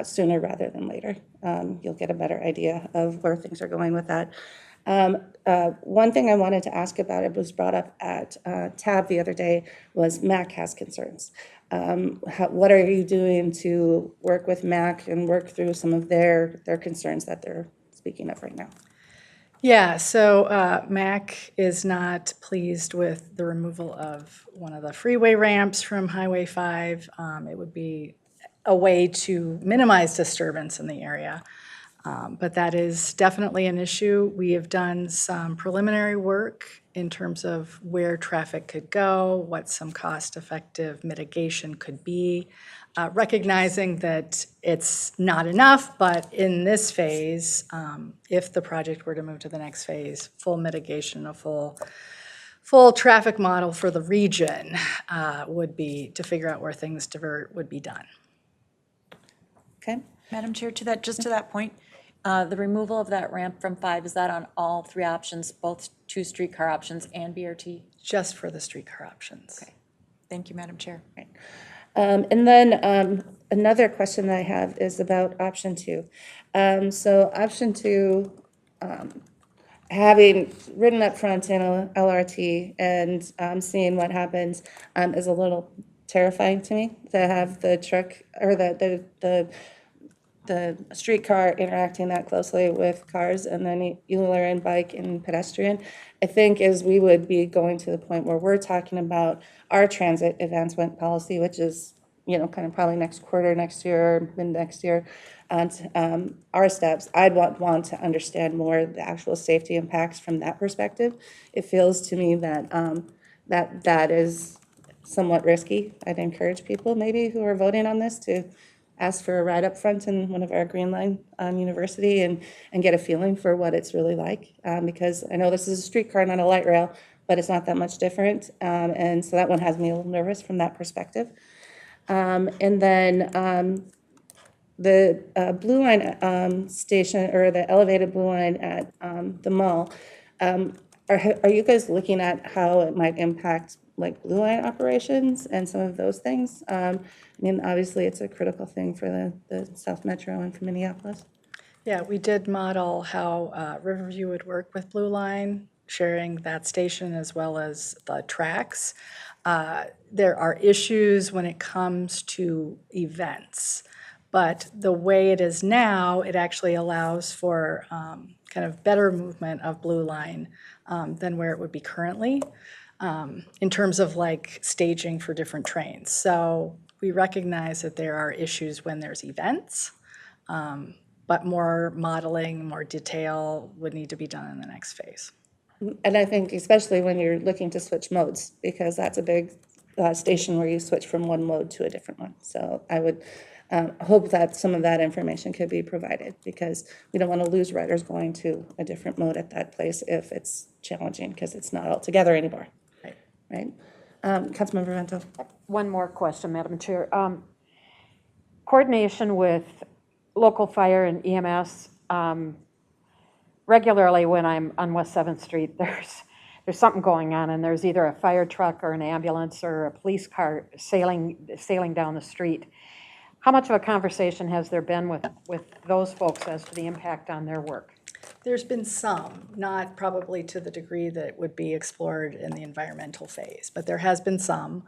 [SPEAKER 1] sooner rather than later. You'll get a better idea of where things are going with that. One thing I wanted to ask about, it was brought up at TAB the other day, was MAC has concerns. What are you doing to work with MAC and work through some of their concerns that they're speaking of right now?
[SPEAKER 9] Yeah, so MAC is not pleased with the removal of one of the freeway ramps from Highway 5. It would be a way to minimize disturbance in the area, but that is definitely an issue. We have done some preliminary work in terms of where traffic could go, what some cost-effective mitigation could be, recognizing that it's not enough, but in this phase, if the project were to move to the next phase, full mitigation, a full traffic model for the region would be to figure out where things divert would be done.
[SPEAKER 1] Okay.
[SPEAKER 10] Madam Chair, to that point, the removal of that ramp from 5, is that on all 3 options, both 2 streetcar options and BRT?
[SPEAKER 9] Just for the streetcar options.
[SPEAKER 10] Okay. Thank you, Madam Chair.
[SPEAKER 1] Right. And then another question that I have is about option 2. So option 2, having ridden up front in a LRT and seeing what happens is a little terrifying to me, to have the truck or the streetcar interacting that closely with cars, and then you layer in bike and pedestrian. I think as we would be going to the point where we're talking about our transit advancement policy, which is, kind of probably next quarter, next year, or mid next year, and our steps, I'd want to understand more the actual safety impacts from that perspective. It feels to me that that is somewhat risky. I'd encourage people maybe who are voting on this to ask for a ride up front in one of our Green Line University and get a feeling for what it's really like. Because I know this is a streetcar, not a light rail, but it's not that much different. And so that one has me a little nervous from that perspective. And then the Blue Line station, or the elevated Blue Line at the mall, are you guys looking at how it might impact like Blue Line operations and some of those things? I mean, obviously, it's a critical thing for the South Metro and for Minneapolis.
[SPEAKER 9] Yeah, we did model how Riverview would work with Blue Line, sharing that station as well as the tracks. There are issues when it comes to events, but the way it is now, it actually allows for kind of better movement of Blue Line than where it would be currently, in terms of like staging for different trains. So we recognize that there are issues when there's events, but more modeling, more detail would need to be done in the next phase.
[SPEAKER 1] And I think especially when you're looking to switch modes, because that's a big station where you switch from one mode to a different one. So I would hope that some of that information could be provided, because we don't want to lose riders going to a different mode at that place if it's challenging, because it's not all together anymore. Right? Councilmember Vento.
[SPEAKER 11] One more question, Madam Chair. Coordination with local fire and EMS. Regularly when I'm on West 7th Street, there's something going on, and there's either a fire truck or an ambulance or a police car sailing down the street. How much of a conversation has there been with those folks as to the impact on their work?
[SPEAKER 9] There's been some, not probably to the degree that would be explored in the environmental phase, but there has been some.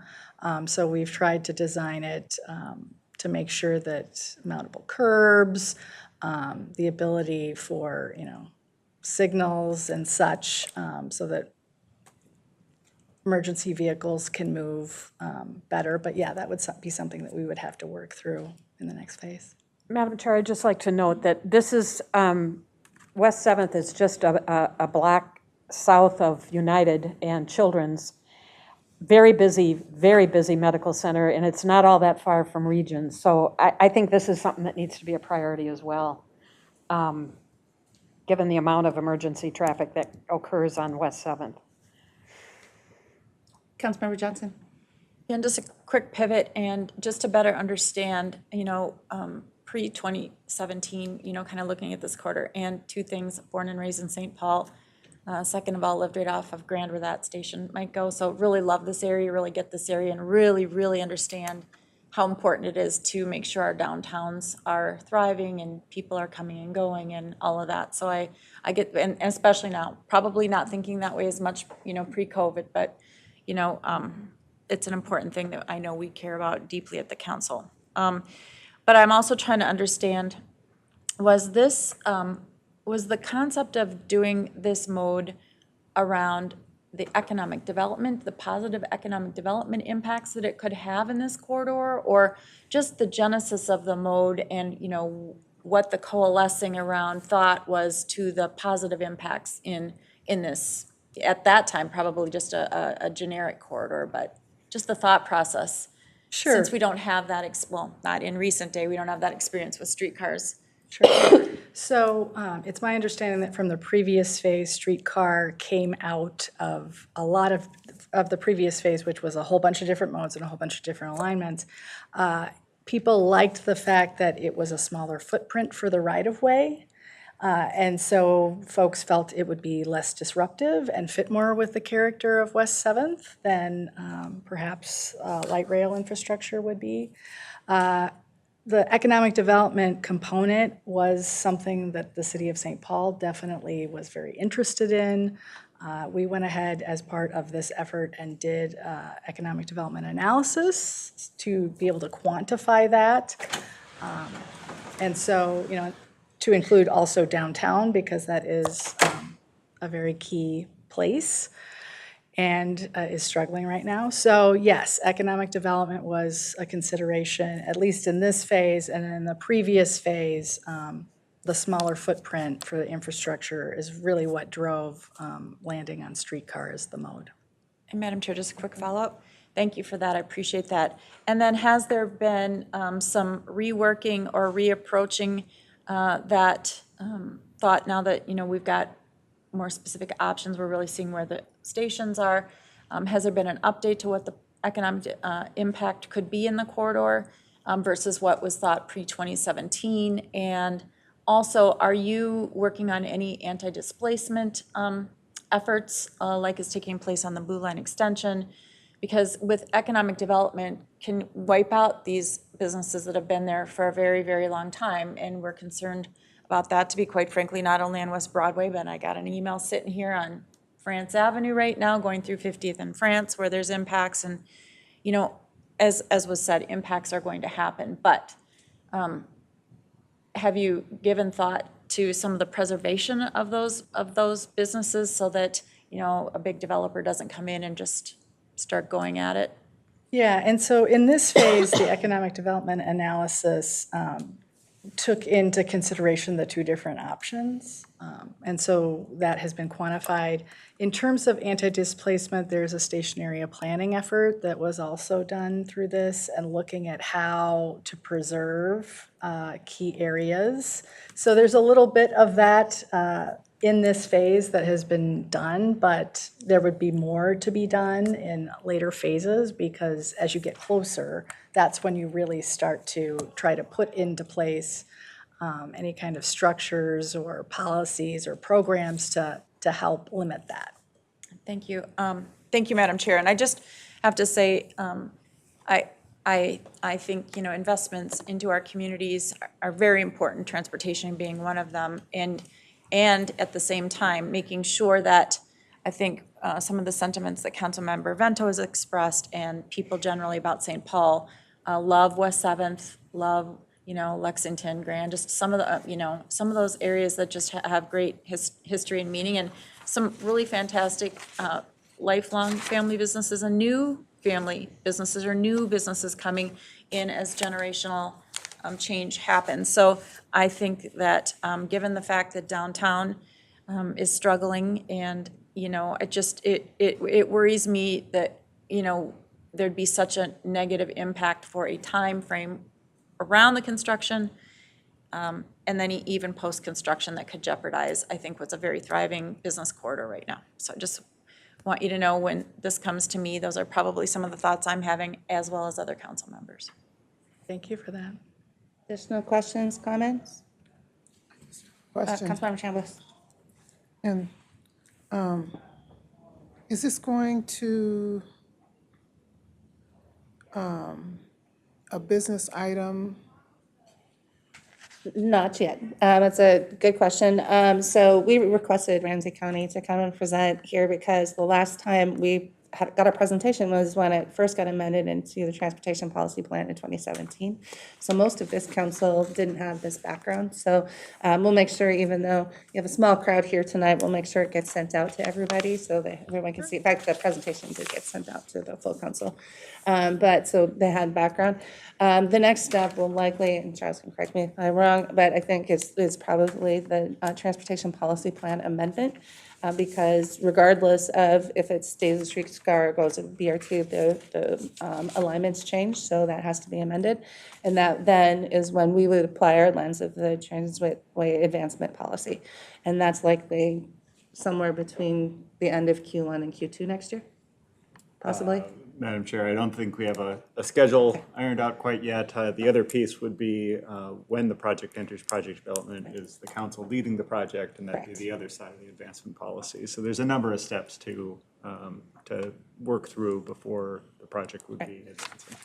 [SPEAKER 9] So we've tried to design it to make sure that mountable curbs, the ability for, signals and such, so that emergency vehicles can move better. But yeah, that would be something that we would have to work through in the next phase.
[SPEAKER 11] Madam Chair, I'd just like to note that this is, West 7th is just a block south of United and Children's. Very busy medical center, and it's not all that far from Regions. So I think this is something that needs to be a priority as well, given the amount of emergency traffic that occurs on West 7th.
[SPEAKER 1] Councilmember Johnson.
[SPEAKER 10] And just a quick pivot, and just to better understand, pre-2017, kind of looking at this quarter, and two things: born and raised in St. Paul. Second of all, lived right off of Grand where that station might go. So really love this area, really get this area, and really, really understand how important it is to make sure our downtowns are thriving and people are coming and going and all of that. So I get, and especially now, probably not thinking that way as much, pre-COVID, but, it's an important thing that I know we care about deeply at the council. But I'm also trying to understand, was the concept of doing this mode around the economic development, the positive economic development impacts that it could have in this corridor, or just the genesis of the mode and, what the coalescing around thought was to the positive impacts in this, at that time, probably just a generic corridor, but just the thought process.
[SPEAKER 9] Sure.
[SPEAKER 10] Since we don't have that, not in recent day, we don't have that experience with streetcars.
[SPEAKER 9] Sure. So it's my understanding that from the previous phase, streetcar came out of a lot of the previous phase, which was a whole bunch of different modes and a whole bunch of different alignments. People liked the fact that it was a smaller footprint for the right-of-way. And so folks felt it would be less disruptive and fit more with the character of West 7th than perhaps light rail infrastructure would be. The economic development component was something that the city of St. Paul definitely was very interested in. We went ahead as part of this effort and did economic development analysis to be able to quantify that. And so, to include also downtown, because that is a very key place and is struggling right now. So yes, economic development was a consideration, at least in this phase, and in the previous phase, the smaller footprint for the infrastructure is really what drove landing on streetcar as the mode.
[SPEAKER 10] And Madam Chair, just a quick follow-up. Thank you for that, I appreciate that. And then has there been some reworking or reapproaching that thought now that, we've got more specific options, we're really seeing where the stations are? Has there been an update to what the economic impact could be in the corridor versus what was thought pre-2017? And also, are you working on any anti-displacement efforts like is taking place on the Blue Line extension? Because with economic development can wipe out these businesses that have been there for a very, very long time, and we're concerned about that, to be quite frankly, not only on West Broadway, but I got an email sitting here on France Avenue right now, going through 50th and France, where there's impacts, and, you know, as was said, impacts are going to happen, but have you given thought to some of the preservation of those businesses so that, you know, a big developer doesn't come in and just start going at it?
[SPEAKER 9] Yeah, and so in this phase, the economic development analysis took into consideration the two different options. And so that has been quantified. In terms of anti-displacement, there's a station area planning effort that was also done through this and looking at how to preserve key areas. So there's a little bit of that in this phase that has been done, but there would be more to be done in later phases because as you get closer, that's when you really start to try to put into place any kind of structures or policies or programs to help limit that.
[SPEAKER 10] Thank you. Thank you, Madam Chair. And I just have to say, I think, you know, investments into our communities are very important, transportation being one of them, and at the same time, making sure that I think some of the sentiments that Councilmember Vento has expressed and people generally about St. Paul love West 7th, love, you know, Lexington, Grand, just some of the, you know, some of those areas that just have great history and meaning, and some really fantastic lifelong family businesses and new family businesses or new businesses coming in as generational change happens. So I think that given the fact that downtown is struggling, and, you know, it worries me that, you know, there'd be such a negative impact for a time frame around the construction, and then even post-construction that could jeopardize, I think, what's a very thriving business corridor right now. So I just want you to know when this comes to me, those are probably some of the thoughts I'm having, as well as other council members.
[SPEAKER 9] Thank you for that.
[SPEAKER 1] Additional questions, comments?
[SPEAKER 7] Question.
[SPEAKER 1] Councilmember Chambliss.
[SPEAKER 7] And is this going to a business item?
[SPEAKER 1] Not yet. That's a good question. So we requested Ramsey County to come and present here because the last time we got a presentation was when it first got amended into the transportation policy plan in 2017. So most of this council didn't have this background. So we'll make sure, even though you have a small crowd here tonight, we'll make sure it gets sent out to everybody so that everyone can see. In fact, the presentation did get sent out to the full council. But so they had background. The next step will likely, and Charles can correct me if I'm wrong, but I think is probably the transportation policy plan amendment. Because regardless of if it stays a streetcar or goes to BRT, the alignments change, so that has to be amended. And that then is when we would apply our lens of the transitway advancement policy. And that's likely somewhere between the end of Q1 and Q2 next year, possibly.
[SPEAKER 12] Madam Chair, I don't think we have a schedule ironed out quite yet. The other piece would be when the project enters project development, is the council leading the project, and that'd be the other side of the advancement policy. So there's a number of steps to work through before the project would be advancing.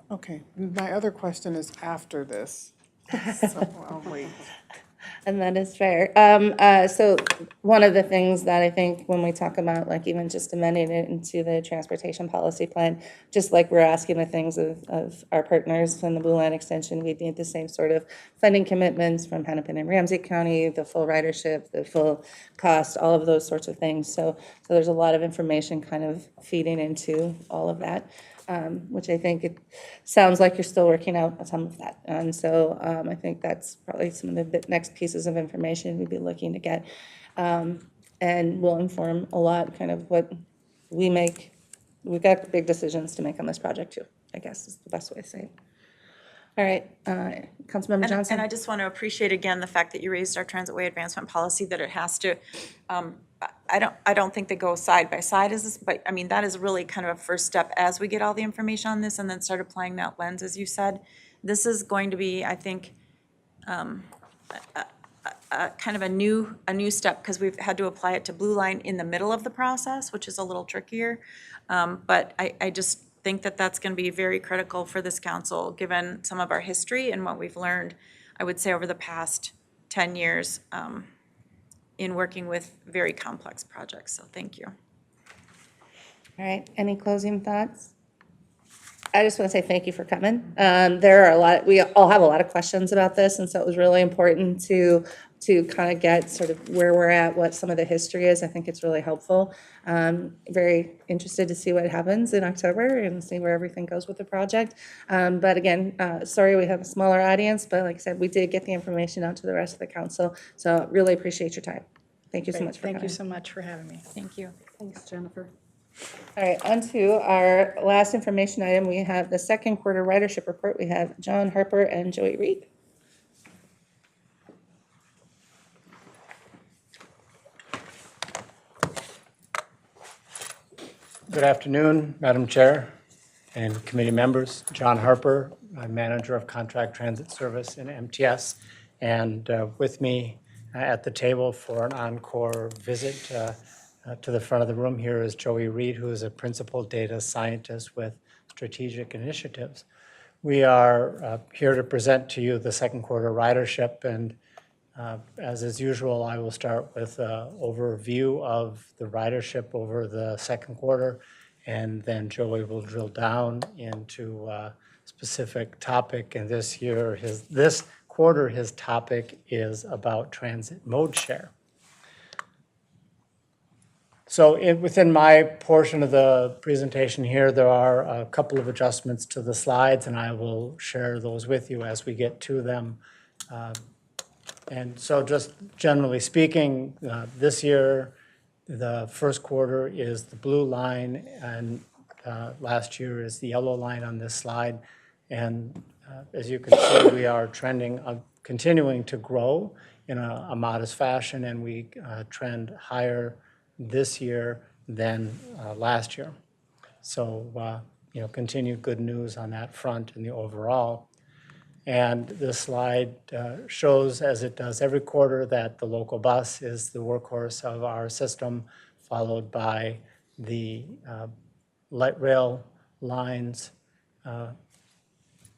[SPEAKER 7] Okay, my other question is after this. So I'll wait.
[SPEAKER 1] And that is fair. So one of the things that I think when we talk about, like, even just amending it into the transportation policy plan, just like we're asking the things of our partners in the Blue Line extension, we need the same sort of funding commitments from Hennepin and Ramsey County, the full ridership, the full cost, all of those sorts of things. So there's a lot of information kind of feeding into all of that. Which I think it sounds like you're still working out some of that. And so I think that's probably some of the next pieces of information we'd be looking to get. And will inform a lot kind of what we make. We've got big decisions to make on this project too, I guess is the best way to say it. All right, Councilmember Johnson.
[SPEAKER 10] And I just want to appreciate again the fact that you raised our transitway advancement policy, that it has to, I don't think they go side by side as this, but I mean, that is really kind of a first step as we get all the information on this and then start applying that lens, as you said. This is going to be, I think, kind of a new step, because we've had to apply it to Blue Line in the middle of the process, which is a little trickier. But I just think that that's going to be very critical for this council, given some of our history and what we've learned, I would say, over the past 10 years in working with very complex projects. So thank you.
[SPEAKER 1] All right, any closing thoughts? I just want to say thank you for coming. There are we all have a lot of questions about this, and so it was really important to kind of get sort of where we're at, what some of the history is. I think it's really helpful. Very interested to see what happens in October and see where everything goes with the project. But again, sorry we have a smaller audience, but like I said, we did get the information out to the rest of the council. So really appreciate your time. Thank you so much for coming.
[SPEAKER 9] Thank you so much for having me.
[SPEAKER 10] Thank you.
[SPEAKER 11] Thanks, Jennifer.
[SPEAKER 1] All right, on to our last information item. We have the second quarter ridership report. We have John Harper and Joey Reed.
[SPEAKER 13] Good afternoon, Madam Chair and committee members. John Harper, I'm Manager of Contract Transit Service in MTS, and with me at the table for an encore visit to the front of the room here is Joey Reed, who is a Principal Data Scientist with Strategic Initiatives. We are here to present to you the second quarter ridership, and as is usual, I will start with an overview of the ridership over the second quarter, and then Joey will drill down into a specific topic. And this quarter, his topic is about transit mode share. So within my portion of the presentation here, there are a couple of adjustments to the slides, and I will share those with you as we get to them. And so just generally speaking, this year, the first quarter is the blue line, and last year is the yellow line on this slide. And as you can see, we are trending, continuing to grow in a modest fashion, and we trend higher this year than last year. So, continued good news on that front in the overall. And this slide shows, as it does every quarter, that the local bus is the workhorse of our system, followed by the light rail lines, and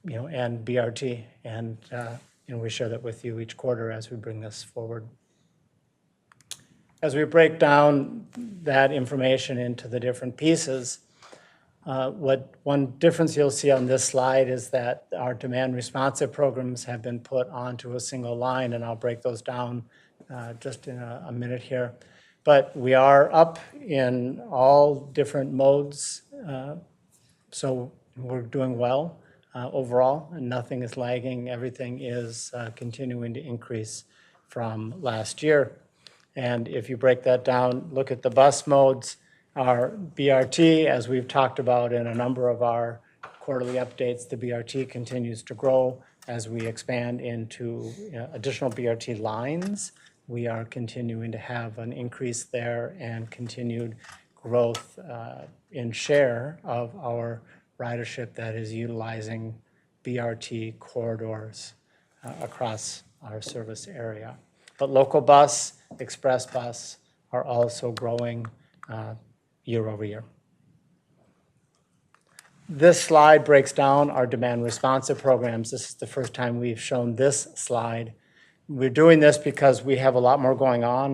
[SPEAKER 13] BRT. And we share that with you each quarter as we bring this forward. As we break down that information into the different pieces, one difference you'll see on this slide is that our demand responsive programs have been put onto a single line, and I'll break those down just in a minute here. But we are up in all different modes, so we're doing well overall, and nothing is lagging. Everything is continuing to increase from last year. And if you break that down, look at the bus modes, our BRT, as we've talked about in a number of our quarterly updates, the BRT continues to grow as we expand into additional BRT lines. We are continuing to have an increase there and continued growth in share of our ridership that is utilizing BRT corridors across our service area. But local bus, express bus are also growing year over year. This slide breaks down our demand responsive programs. This is the first time we've shown this slide. We're doing this because we have a lot more going on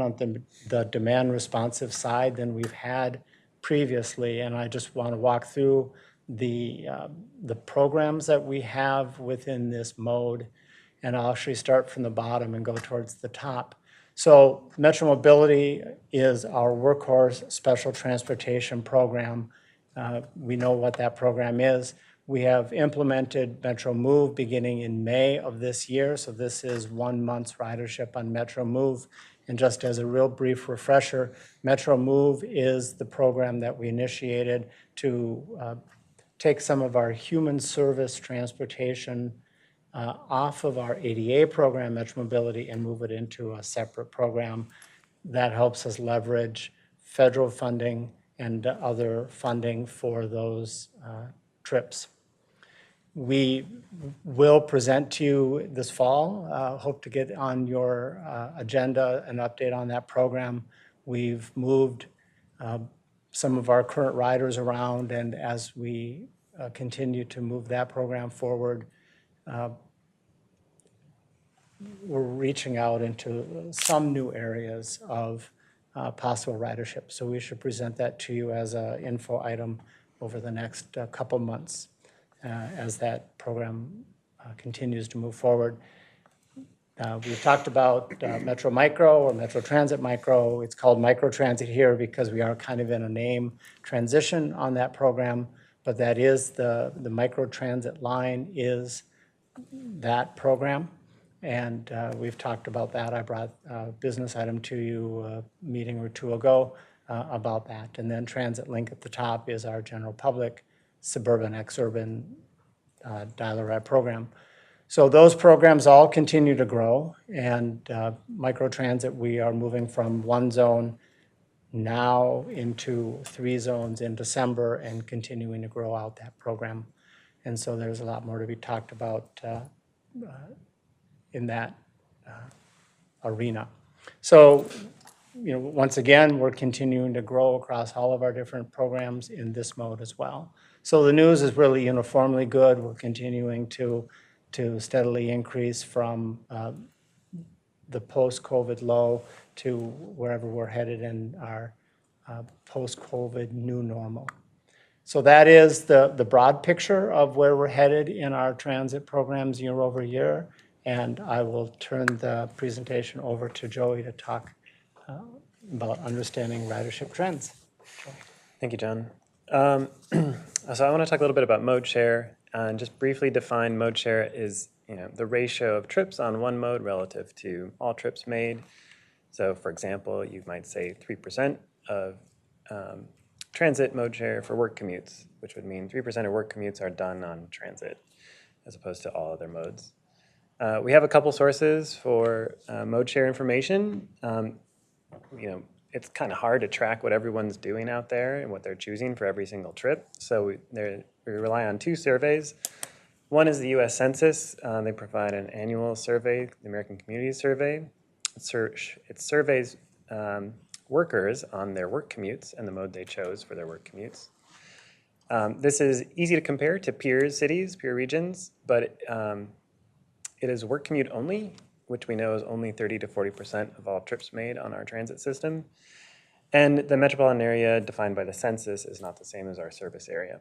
[SPEAKER 13] the demand responsive side than we've had previously, and I just want to walk through the programs that we have within this mode, and I'll actually start from the bottom and go towards the top. So Metro Mobility is our workhorse special transportation program. We know what that program is. We have implemented Metro Move beginning in May of this year. So this is 1 month's ridership on Metro Move. And just as a real brief refresher, Metro Move is the program that we initiated to take some of our human service transportation off of our ADA program, Metro Mobility, and move it into a separate program that helps us leverage federal funding and other funding for those trips. We will present to you this fall, hope to get on your agenda an update on that program. We've moved some of our current riders around, and as we continue to move that program forward, we're reaching out into some new areas of possible ridership. So we should present that to you as an info item over the next couple months as that program continues to move forward. We've talked about Metro Micro or Metro Transit Micro. It's called Micro Transit here because we are kind of in a name transition on that program, but that is the Micro Transit line is that program. And we've talked about that. I brought a business item to you a meeting or two ago about that. And then Transit Link at the top is our general public suburban, exurban dial-a-ride program. So those programs all continue to grow. And microtransit, we are moving from one zone now into 3 zones in December and continuing to grow out that program. And so there's a lot more to be talked about in that arena. So, once again, we're continuing to grow across all of our different programs in this mode as well. So the news is really uniformly good. We're continuing to steadily increase from the post-COVID low to wherever we're headed in our post-COVID new normal. So that is the broad picture of where we're headed in our transit programs year over year. And I will turn the presentation over to Joey to talk about understanding ridership trends.
[SPEAKER 14] Thank you, John. So I want to talk a little bit about mode share and just briefly define mode share is the ratio of trips on one mode relative to all trips made. So for example, you might say 3% of transit mode share for work commutes, which would mean 3% of work commutes are done on transit as opposed to all other modes. We have a couple sources for mode share information. It's kind of hard to track what everyone's doing out there and what they're choosing for every single trip. So we rely on 2 surveys. One is the U.S. Census. They provide an annual survey, the American Community Survey. It surveys workers on their work commutes and the mode they chose for their work commutes. This is easy to compare to peer cities, peer regions, but it is work commute only, which we know is only 30 to 40% of all trips made on our transit system. And the metropolitan area defined by the census is not the same as our service area.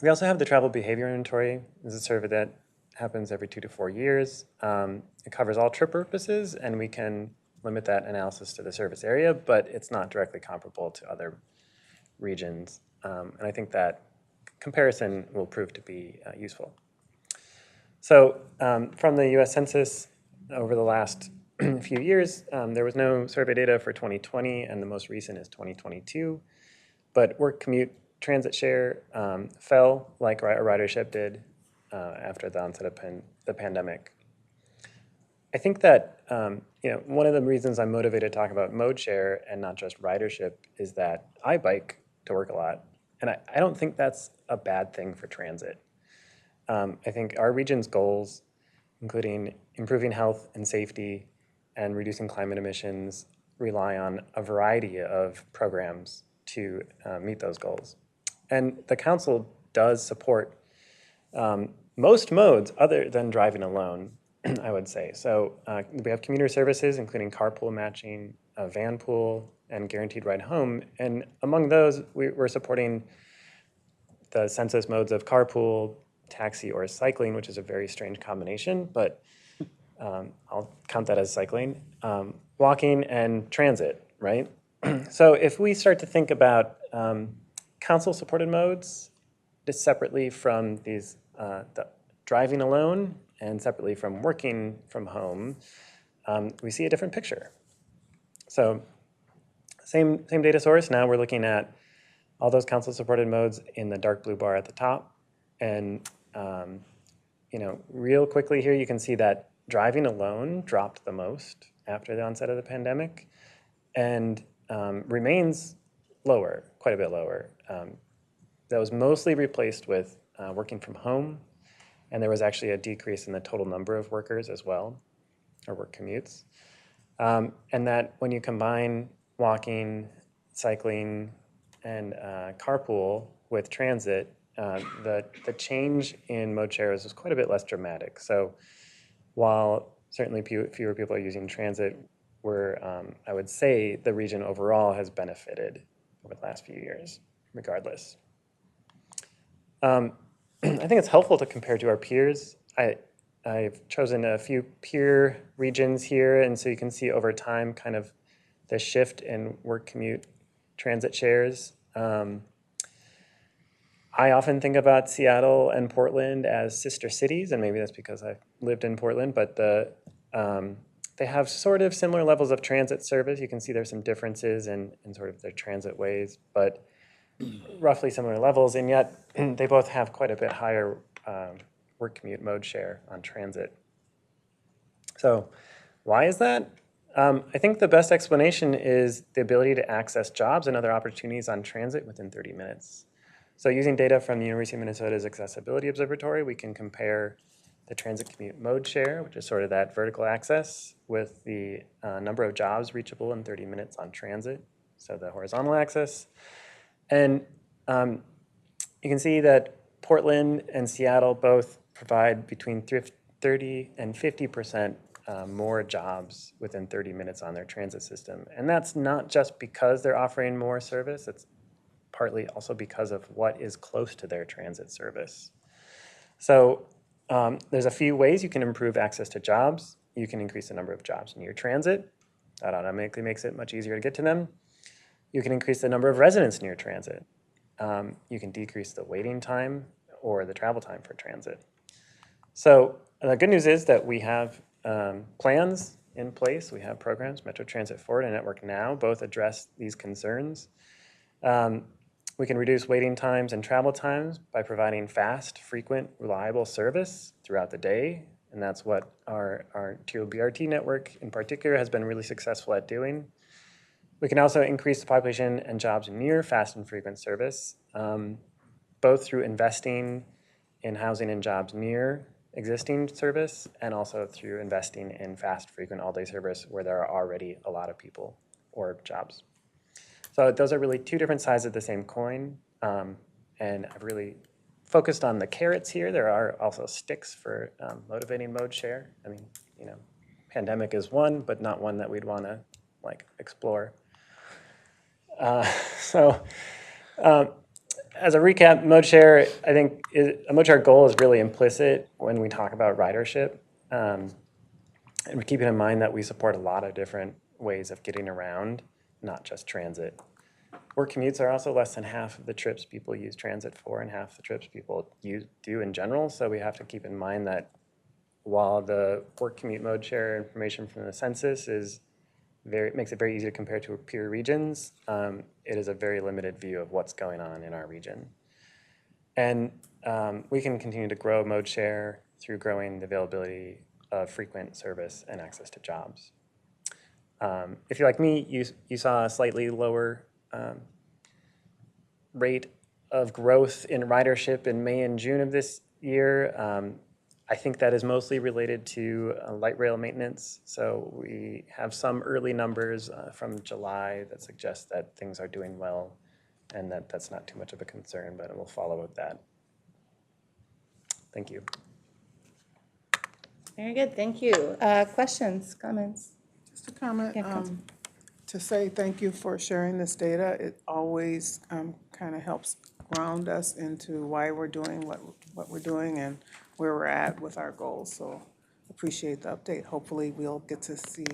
[SPEAKER 14] We also have the travel behavior inventory. This is a survey that happens every 2 to 4 years. It covers all trip purposes, and we can limit that analysis to the service area, but it's not directly comparable to other regions. And I think that comparison will prove to be useful. So from the U.S. Census over the last few years, there was no survey data for 2020, and the most recent is 2022. But work commute transit share fell like ridership did after the onset of the pandemic. I think that one of the reasons I'm motivated to talk about mode share and not just ridership is that I bike to work a lot, and I don't think that's a bad thing for transit. I think our region's goals, including improving health and safety and reducing climate emissions, rely on a variety of programs to meet those goals. And the council does support most modes other than driving alone, I would say. So we have commuter services, including carpool matching, a van pool, and guaranteed ride home. And among those, we're supporting the census modes of carpool, taxi, or cycling, which is a very strange combination, but I'll count that as cycling, walking, and transit, right? So if we start to think about council-supported modes just separately from these the driving alone and separately from working from home, we see a different picture. So same data source. Now we're looking at all those council-supported modes in the dark blue bar at the top. And real quickly here, you can see that driving alone dropped the most after the onset of the pandemic. And remains lower, quite a bit lower. That was mostly replaced with working from home, and there was actually a decrease in the total number of workers as well, or work commutes. And that when you combine walking, cycling, and carpool with transit, the change in mode shares was quite a bit less dramatic. So while certainly fewer people are using transit, I would say the region overall has benefited over the last few years, regardless. I think it's helpful to compare to our peers. I've chosen a few peer regions here, and so you can see over time kind of the shift in work commute transit shares. I often think about Seattle and Portland as sister cities, and maybe that's because I lived in Portland, but they have sort of similar levels of transit service. You can see there's some differences in sort of their transit ways, but roughly similar levels, and yet they both have quite a bit higher work commute mode share on transit. So why is that? I think the best explanation is the ability to access jobs and other opportunities on transit within 30 minutes. So using data from the University of Minnesota's Accessibility Observatory, we can compare the transit commute mode share, which is sort of that vertical axis, with the number of jobs reachable in 30 minutes on transit, so the horizontal axis. And you can see that Portland and Seattle both provide between 30 and 50% more jobs within 30 minutes on their transit system. And that's not just because they're offering more service, it's partly also because of what is close to their transit service. So there's a few ways you can improve access to jobs. You can increase the number of jobs near transit. That automatically makes it much easier to get to them. You can increase the number of residents near transit. You can decrease the waiting time or the travel time for transit. So the good news is that we have plans in place. We have programs, Metro Transit Forward and Network Now, both address these concerns. We can reduce waiting times and travel times by providing fast, frequent, reliable service throughout the day. And that's what our TOBRT network in particular has been really successful at doing. We can also increase the population and jobs near fast and frequent service, both through investing in housing and jobs near existing service, and also through investing in fast, frequent, all-day service where there are already a lot of people or jobs. So those are really two different sides of the same coin, and I've really focused on the carrots here. There are also sticks for motivating mode share. I mean, pandemic is one, but not one that we'd want to explore. As a recap, mode share, I think a mode share goal is really implicit when we talk about ridership. And we're keeping in mind that we support a lot of different ways of getting around, not just transit. Work commutes are also less than half of the trips people use transit for and half the trips people do in general. So we have to keep in mind that while the work commute mode share information from the census makes it very easy to compare to peer regions, it is a very limited view of what's going on in our region. And we can continue to grow mode share through growing the availability of frequent service and access to jobs. If you're like me, you saw a slightly lower rate of growth in ridership in May and June of this year. I think that is mostly related to light rail maintenance. So we have some early numbers from July that suggest that things are doing well and that's not too much of a concern, but we'll follow with that. Thank you.
[SPEAKER 1] Very good, thank you. Questions, comments?
[SPEAKER 7] Just a comment.
[SPEAKER 1] Yeah, Councilman.
[SPEAKER 7] To say thank you for sharing this data. It always kind of helps ground us into why we're doing what we're doing and where we're at with our goals. So appreciate the update. Hopefully we'll get to see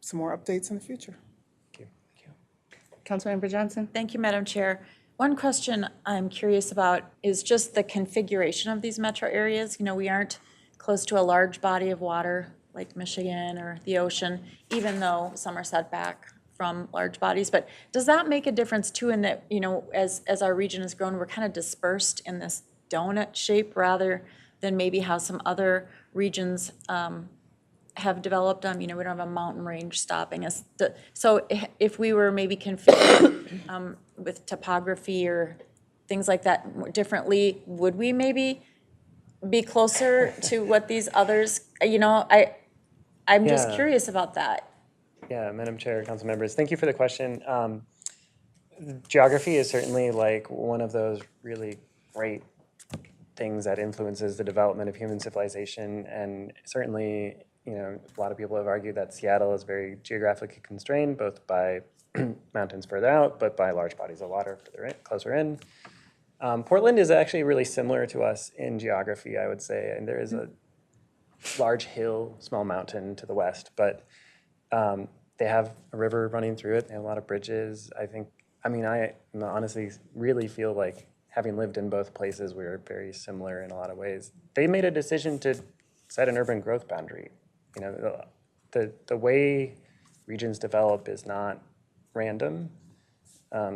[SPEAKER 7] some more updates in the future.
[SPEAKER 14] Thank you.
[SPEAKER 1] Councilmember Johnson?
[SPEAKER 10] Thank you, Madam Chair. One question I'm curious about is just the configuration of these metro areas. We aren't close to a large body of water like Michigan or the ocean, even though some are set back from large bodies. But does that make a difference too in that, as our region has grown, we're kind of dispersed in this donut shape rather than maybe how some other regions have developed them, we don't have a mountain range stopping us. So if we were maybe configured with topography or things like that differently, would we maybe be closer to what these others, I'm just
[SPEAKER 14] Yeah.
[SPEAKER 10] curious about that.
[SPEAKER 14] Yeah, Madam Chair, council members, thank you for the question. Geography is certainly like one of those really great things that influences the development of human civilization. And certainly, a lot of people have argued that Seattle is very geographically constrained, both by mountains further out, but by large bodies of water closer in. Portland is actually really similar to us in geography, I would say. And there is a large hill, small mountain to the west, but they have a river running through it. They have a lot of bridges. I honestly really feel like, having lived in both places, we're very similar in a lot of ways. They made a decision to set an urban growth boundary. The way regions develop is not random.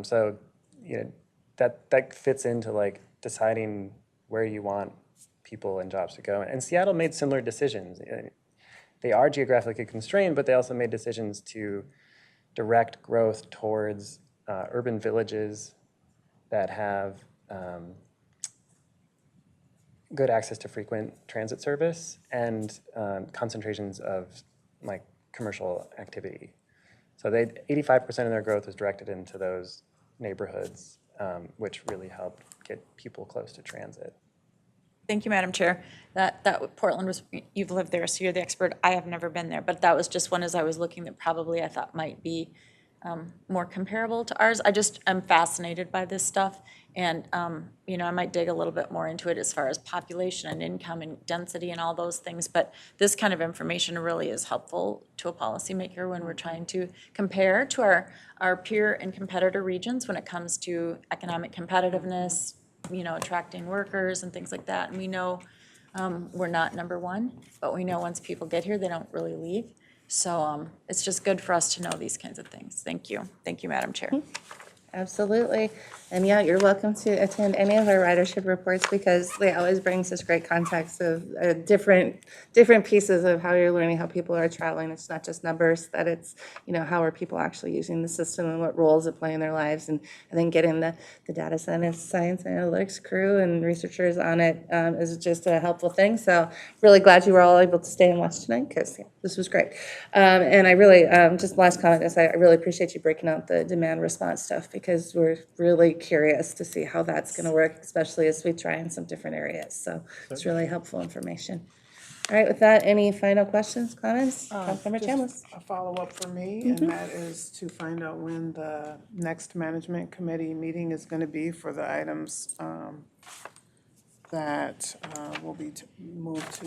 [SPEAKER 14] So that fits into like deciding where you want people and jobs to go. And Seattle made similar decisions. They are geographically constrained, but they also made decisions to direct growth towards urban villages that have good access to frequent transit service and concentrations of like commercial activity. So 85% of their growth was directed into those neighborhoods, which really helped get people close to transit.
[SPEAKER 10] Thank you, Madam Chair. That Portland was, you've lived there, so you're the expert. I have never been there, but that was just one as I was looking that probably I thought might be more comparable to ours. I'm fascinated by this stuff, and I might dig a little bit more into it as far as population and income and density and all those things, but this kind of information really is helpful to a policymaker when we're trying to compare to our peer and competitor regions when it comes to economic competitiveness, attracting workers and things like that. And we know we're not number one, but we know once people get here, they don't really leave. So it's just good for us to know these kinds of things. Thank you. Thank you, Madam Chair.
[SPEAKER 1] Absolutely. And yeah, you're welcome to attend any of our ridership reports because they always bring such great context of different pieces of how you're learning how people are traveling. It's not just numbers, that it's, how are people actually using the system and what roles it play in their lives. And then getting the data science and analytics crew and researchers on it is just a helpful thing. So really glad you were all able to stay and watch tonight because this was great. And I really, just last comment is I really appreciate you breaking out the demand response stuff because we're really curious to see how that's going to work, especially as we try in some different areas. So it's really helpful information. All right, with that, any final questions, comments? Councilmember Chambliss.
[SPEAKER 7] A follow-up for me, and that is to find out when the next management committee meeting is going to be for the items that will be moved to,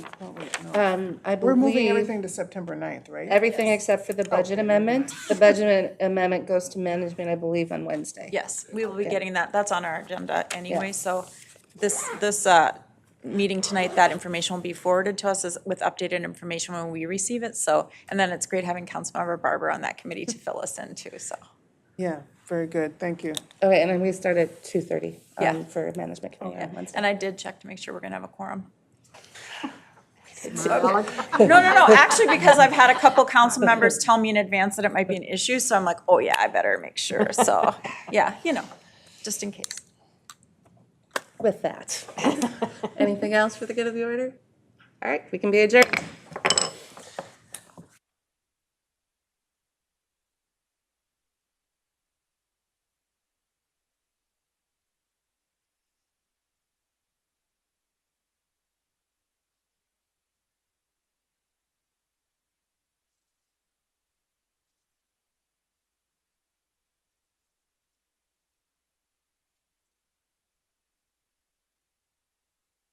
[SPEAKER 1] I
[SPEAKER 7] we're moving
[SPEAKER 1] believe
[SPEAKER 7] everything to September 9th, right?
[SPEAKER 1] everything except for the budget amendment. The budget amendment goes to management, I believe, on Wednesday.
[SPEAKER 10] Yes, we will be getting that. That's on our agenda anyway.
[SPEAKER 1] Yeah.
[SPEAKER 10] So this meeting tonight, that information will be forwarded to us with updated information when we receive it. So, and then it's great having Councilmember Barber on that committee to fill us in too, so.
[SPEAKER 7] Yeah, very good. Thank you.
[SPEAKER 1] Okay, and then we start at 2:30
[SPEAKER 10] Yeah.
[SPEAKER 1] for management committee on Wednesday.
[SPEAKER 10] And I did check to make sure we're gonna have a quorum. No, actually, because I've had a couple council members tell me in advance that it might be an issue, so I'm like, oh yeah, I better make sure. So, yeah, just in case.
[SPEAKER 1] With that, anything else for the good of the order? All right, we can be adjourned.